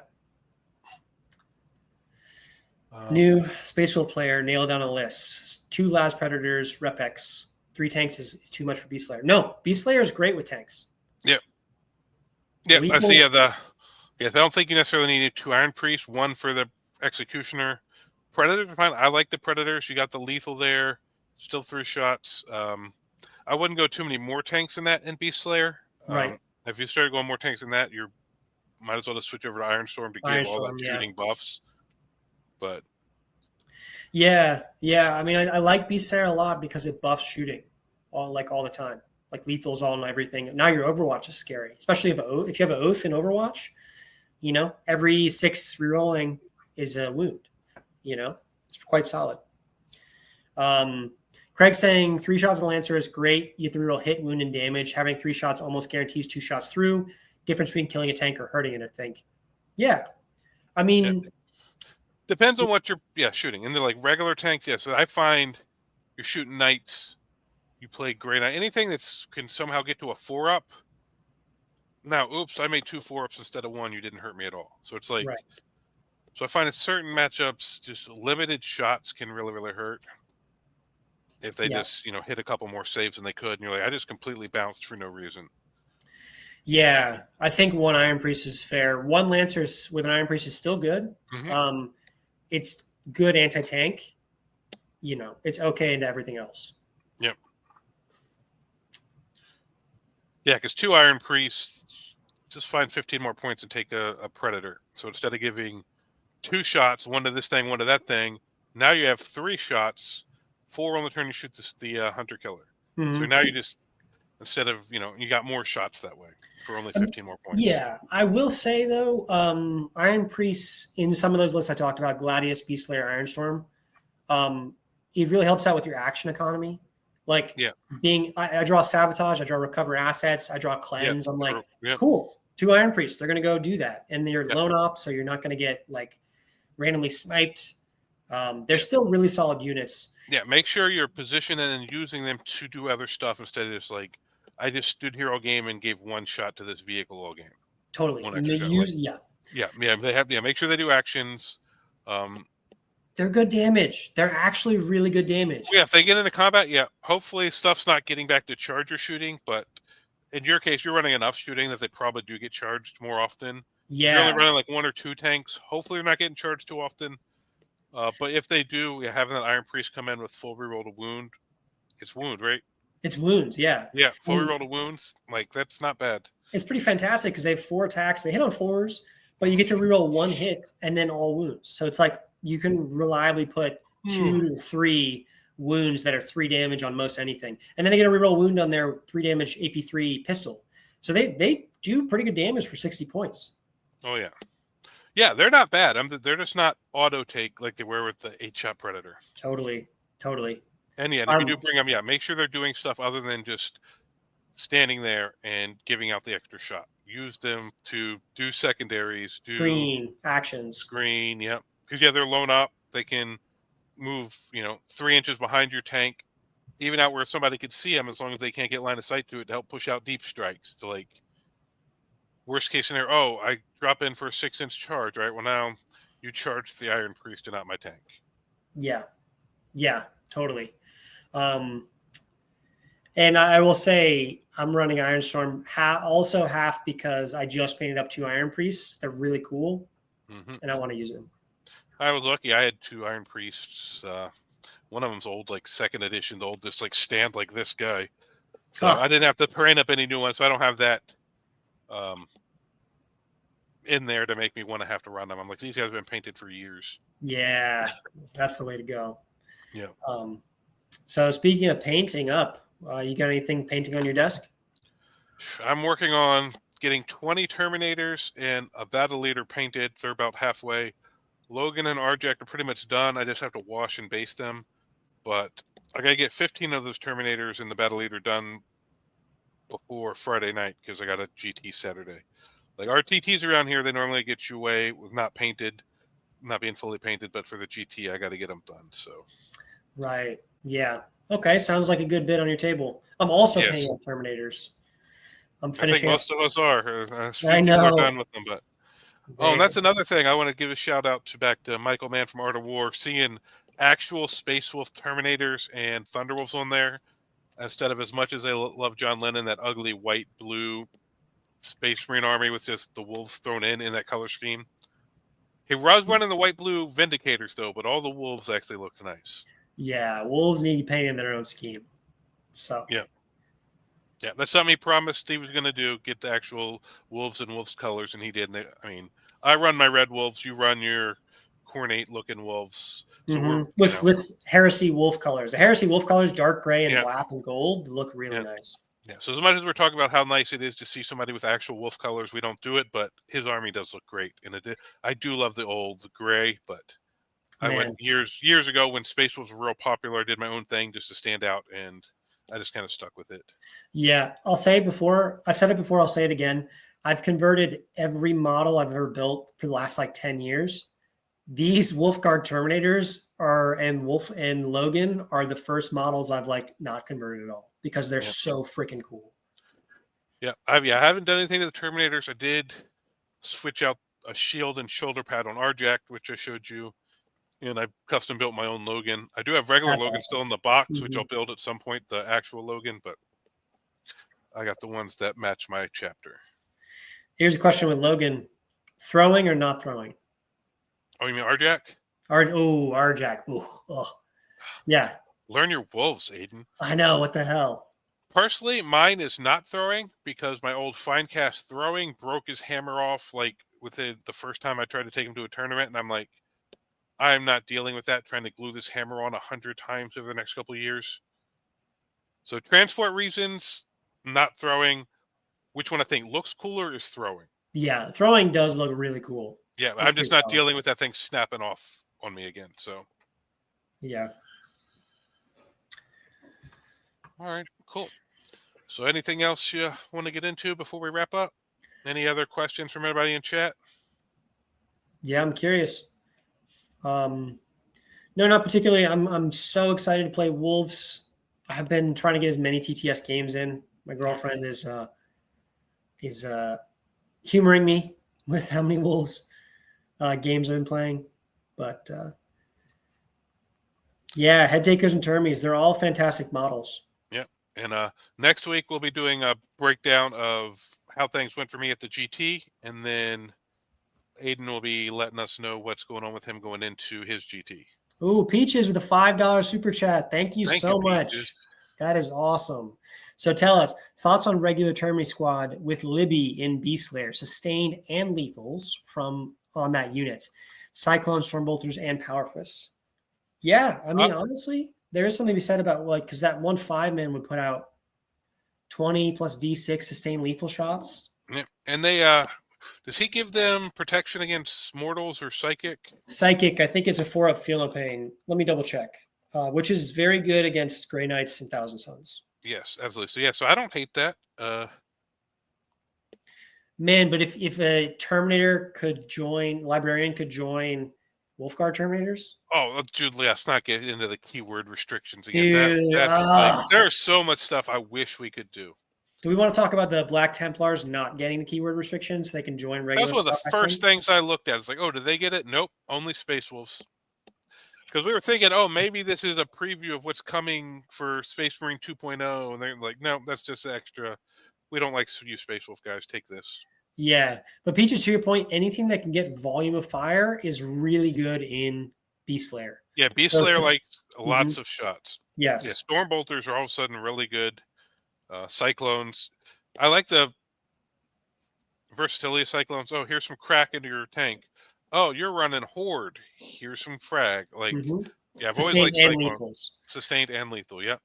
New Space Wolf player, nail down a list. 2 Las Predators, Repex. 3 tanks is too much for Beast Slayer. No, Beast Slayer is great with tanks. Yep. Yep, I see. I don't think you necessarily need 2 Iron Priests, 1 for the Executioner. Predators, I like the Predators. You got the lethal there, still 3 shots. I wouldn't go too many more tanks in that in Beast Slayer. Right. If you started going more tanks than that, you might as well just switch over to Ironstorm to give all that shooting buffs. But yeah. I mean, I like Beast Slayer a lot because it buffs shooting all the time. Like lethals on everything. Now your Overwatch is scary, especially if you have an Oath in Overwatch. Every 6 rerolling is a wound. It's quite solid. Craig saying 3 shots on the Lancer is great. You have to reroll hit, wound, and damage. Having 3 shots almost guarantees 2 shots through. Difference between killing a tank or hurting it, I think. Yeah. I mean, depends on what you're shooting. And they're like regular tanks, so I find you're shooting knights, you play Grey Knight. Anything that can somehow get to a 4-up. Now, oops, I made 2 4-ups instead of 1. You didn't hurt me at all. So it's like, right. So I find in certain matchups, just limited shots can really, really hurt. If they just, hit a couple more saves than they could, and you're like, I just completely bounced for no reason. Yeah, I think 1 Iron Priest is fair. 1 Lancer with an Iron Priest is still good. It's good anti-tank. It's okay into everything else. Yep. Yeah, because 2 Iron Priests, just find 15 more points and take a Predator. So instead of giving 2 shots, 1 to this thing, 1 to that thing, now you have 3 shots. 4 on the turn, you shoot the Hunter Killer. So now you just, instead of, you got more shots that way for only 15 more points. Yeah, I will say, though, Iron Priests, in some of those lists I talked about, Gladius, Beast Slayer, Ironstorm, it really helps out with your action economy. Like, I draw Sabotage, I draw Recover Assets, I draw Cleanse. I'm like, cool, 2 Iron Priests, they're going to go do that. And they're lone op, so you're not going to get, randomly sniped. They're still really solid units. Yeah, make sure you're positioning and using them to do other stuff instead of just I just stood here all game and gave 1 shot to this vehicle all game. Totally. Make sure they do actions. They're good damage. They're actually really good damage. Yeah, if they get into combat, hopefully stuff's not getting back to charger shooting, but in your case, you're running enough shooting that they probably do get charged more often. Yeah. You're only running 1 or 2 tanks. Hopefully they're not getting charged too often. But if they do, having that Iron Priest come in with full reroll to wound, it's wound, right? It's wounds, yeah. Yeah, full reroll to wounds, that's not bad. It's pretty fantastic because they have 4 attacks. They hit on 4s, but you get to reroll 1 hit and then all wounds. So it's like you can reliably put 2 to 3 wounds that are 3 damage on most anything. And then they get a reroll wound on their 3 damage AP3 pistol. So they do pretty good damage for 60 points. Oh, yeah. Yeah, they're not bad. They're just not auto take like they were with the 8-shot Predator. Totally. And if you do bring them, make sure they're doing stuff other than just standing there and giving out the extra shot. Use them to do secondaries, screen actions. Screen, because they're blown up. They can move 3 inches behind your tank, even out where somebody could see them, as long as they can't get line of sight to it, to help push out deep strikes. To like worst case scenario, I drop in for a 6-inch charge, right? Well, now you charge the Iron Priest and not my tank. Yeah, totally. And I will say I'm running Ironstorm also half because I just painted up 2 Iron Priests. They're really cool, and I want to use them. I was lucky. I had 2 Iron Priests. One of them's old, like 2nd edition, the old, this like stand like this guy. So I didn't have to paint up any new ones, so I don't have that in there to make me want to have to run them. I'm like, these guys have been painted for years. Yeah, that's the way to go. Yeah. So speaking of painting up, you got anything painting on your desk? I'm working on getting 20 Terminators and a Battle Leader painted. They're about halfway. Logan and Arjack are pretty much done. I just have to wash and base them. But I got to get 15 of those Terminators and the Battle Leader done before Friday night because I got a GT Saturday. Like our TTs around here, they normally get you away with not being fully painted, but for the GT, I got to get them done. So, right, yeah, okay, sounds like a good bit on your table. I'm also painting up Terminators. I'm finishing. I think most of us are. I know. People are done with them, but and that's another thing. I want to give a shout out back to Michael Mann from Art of War, seeing actual Space Wolf Terminators and Thunderwolves on there instead of, as much as I love John Lennon, that ugly white blue Space Marine army with just the wolves thrown in that color scheme. He was running the white blue Vindicators though, but all the wolves actually looked nice. Yeah, wolves need to paint in their own scheme. So yeah, that's something he promised he was going to do. Get the actual wolves and wolves colors, and he did. I mean, I run my red wolves. You run your cornate looking wolves. So with Heresy wolf colors. The Heresy wolf colors, dark gray and black and gold, look really nice. Yeah. So as much as we're talking about how nice it is to see somebody with actual wolf colors, we don't do it, but his army does look great. And I do love the gray, but I went years ago when Space Wolves were real popular. I did my own thing just to stand out, and I just kind of stuck with it. Yeah. I've said it before, I'll say it again. I've converted every model I've ever built for the last 10 years. These Wolfguard Terminators and Wolf and Logan are the first models I've not converted at all because they're so freaking cool. Yeah, I haven't done anything to the Terminators. I did switch out a shield and shoulder pad on Arjack, which I showed you, and I custom built my own Logan. I do have regular Logan still in the box, which I'll build at some point, the actual Logan, but I got the ones that match my chapter. Here's a question with Logan: throwing or not throwing? Oh, you mean Arjack? Arjack. Yeah. Learn your wolves, Aiden. I know. What the hell? Personally, mine is not throwing because my old Finecast throwing broke his hammer off within the first time I tried to take him to a tournament, and I'm like, I'm not dealing with that, trying to glue this hammer on 100 times over the next couple of years. So transport reasons, not throwing. Which one I think looks cooler is throwing. Yeah, throwing does look really cool. Yeah, I'm just not dealing with that thing snapping off on me again. So, yeah. All right, cool. So, anything else you want to get into before we wrap up? Any other questions from anybody in chat? Yeah, I'm curious. No, not particularly. I'm so excited to play Wolves. I have been trying to get as many TTS games in. My girlfriend is humoring me with how many Wolves games I've been playing. But Headtakers and Termies, they're all fantastic models. Yep. And next week we'll be doing a breakdown of how things went for me at the GT, and then Aiden will be letting us know what's going on with him going into his GT. Ooh, Peaches with a $5 super chat. Thank you so much. That is awesome. So tell us, thoughts on regular Termy squad with Libby in Beastlayer, sustained and lethals on that unit, Cyclone, Stormbolters, and Power Fists. Yeah, I mean, honestly, there is something to be said about because that 1 5-man would put out 20 plus D6 sustained lethal shots. Yeah. And they does he give them protection against mortals or psychic? Psychic, I think, is a 4-up Feel No Pain. Let me double check. Which is very good against Grey Knights and Thousand Suns. Yes, absolutely. So I don't hate that. Man, but if a Terminator could join, Librarian could join Wolfguard Terminators. Oh, dude, let's not get into the keyword restrictions again. Dude, That's like, there's so much stuff I wish we could do. Do we want to talk about the Black Templars not getting the keyword restrictions so they can join regular That's one of the stuff? first things I looked at. It's like, oh, did they get it? Nope, only Space Wolves. Because we were thinking, oh, maybe this is a preview of what's coming for Space Marine 2.0. And they're like, no, that's just extra. We don't like you Space Wolf guys. Take this. Yeah. But Peaches, to your point, anything that can get volume of fire is really good in Beast Slayer. Yeah, Beast So it's Slayer just- likes lots of shots. Yes. Yeah, Stormbolters are all of a sudden really good. Cyclones. I like the versatility of Cyclones. Oh, here's some crack into your tank. Oh, you're running Horde. Here's some frag. Like, yeah, I've always liked and Cyclone. lethals. Sustained and lethal, yeah.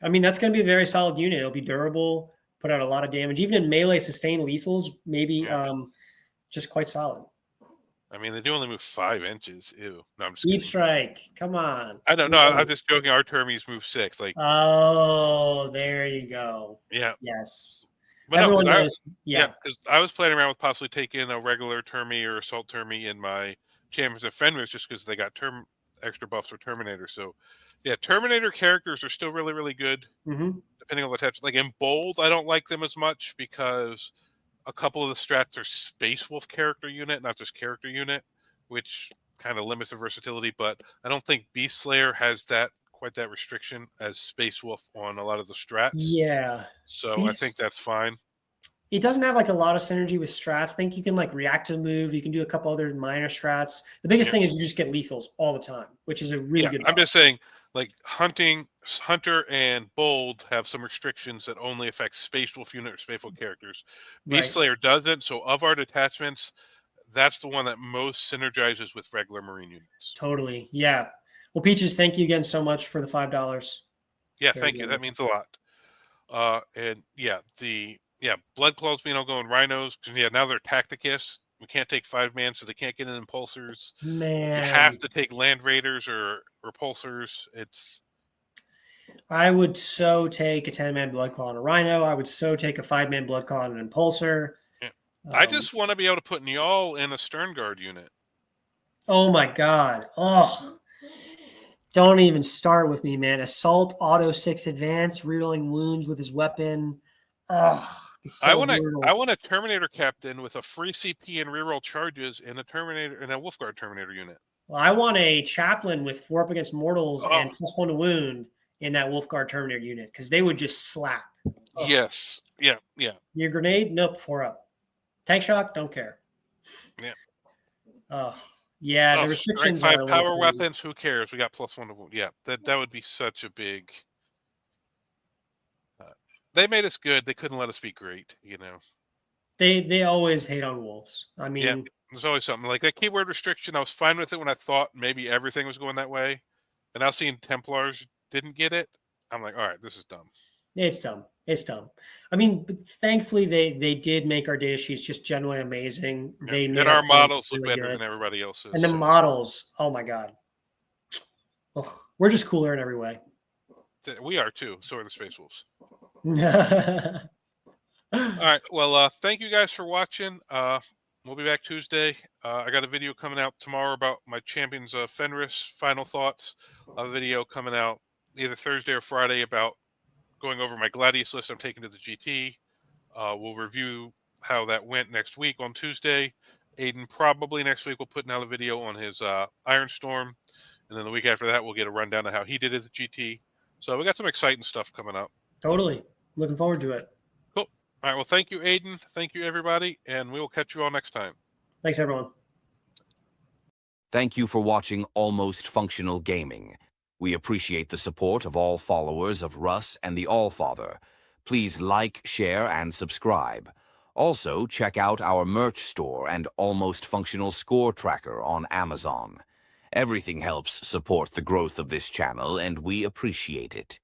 I mean, that's going to be a very solid unit. It'll be durable, put out a lot of damage. Even in melee, sustained lethals, maybe just quite solid. I mean, they do only move 5 inches. Ew. No, I'm just Deep kidding. Strike. Come on. I don't know. I'm just joking. Our Termies move 6. Like, oh, there you go. yeah. Yes. But Everyone no, knows. Yeah. because I was playing around with possibly taking a regular Termie or Assault Termie in my Champions of Fenris just because they got extra buffs for Terminator. So, yeah, Terminator characters are still really, really good, depending on the attachment. Like in Bold, I don't like them as much because a couple of the strats are Space Wolf character unit, not just character unit, which kind of limits the versatility. But I don't think Beast Slayer has quite that restriction as Space Wolf on a lot of the strats. Yeah. So I think that's fine. It doesn't have like a lot of synergy with strats. I think you can like react to move. You can do a couple other minor strats. The biggest thing is you just get lethals all the time, which is a really good. I'm just saying, like Hunter and Bold have some restrictions that only affect Space Wolf unit or Space Wolf characters. Beast Slayer doesn't. So of our detachments, that's the one that most synergizes with regular Marine units. Totally. Yeah. Well, Peaches, thank you again so much for the $5. Yeah, thank you. That means a lot. And Blood Claws being all going Rhinos, because now they're Tacticus. We can't take 5-man, so they can't get in Impulsors. Man, you have to take Land Raiders or Repulsors. I would so take a 10-man Blood Claw on a Rhino. I would so take a 5-man Blood Claw on an Impulsor. Yeah. I just want to be able to put Niall in a Stern Guard unit. Oh my God. Oh, don't even start with me, man. Assault, auto 6 advance, rerolling wounds with his weapon. Oh, so I want a Terminator captain with a free CP and reroll charges in a Terminator and a Wolfguard Terminator unit. Well, I want a chaplain with 4 up against mortals and +1 to wound in that Wolfguard Terminator unit because they would just slap. Oh. Yes. Yeah. Your grenade? Nope. 4 up. Tank shock? Don't care. Yeah. Yeah, the restrictions 5 power weapons. Who cares? We got +1 to wound. Yeah, that would be such a big. They made us good. They couldn't let us be great. They always hate on wolves. I mean, yeah, there's always something like that keyword restriction. I was fine with it when I thought maybe everything was going that way, and now seeing Templars didn't get it, I'm like, all right, this is dumb. It's dumb. I mean, but thankfully they did make our data sheets just generally amazing. They made and our models really look better good. than everybody else's. And the models, oh my God, we're just cooler in every way. We are too. So are the Space Wolves. All right. Well, thank you guys for watching. We'll be back Tuesday. I got a video coming out tomorrow about my Champions of Fenris final thoughts. A video coming out either Thursday or Friday about going over my Gladius list I'm taking to the GT. We'll review how that went next week on Tuesday. Aiden probably next week will put out a video on his Iron Storm. And then the week after that, we'll get a rundown of how he did at the GT. So we got some exciting stuff coming up. Totally. Looking forward to it. Cool. All right. Well, thank you, Aiden. Thank you, everybody. And we will catch you all next time. Thanks, everyone. Thank you for watching Almost Functional Gaming. We appreciate the support of all followers of Russ and the Allfather. Please like, share, and subscribe. Also, check out our merch store and Almost Functional Score Tracker on Amazon. Everything helps support the growth of this channel, and we appreciate it.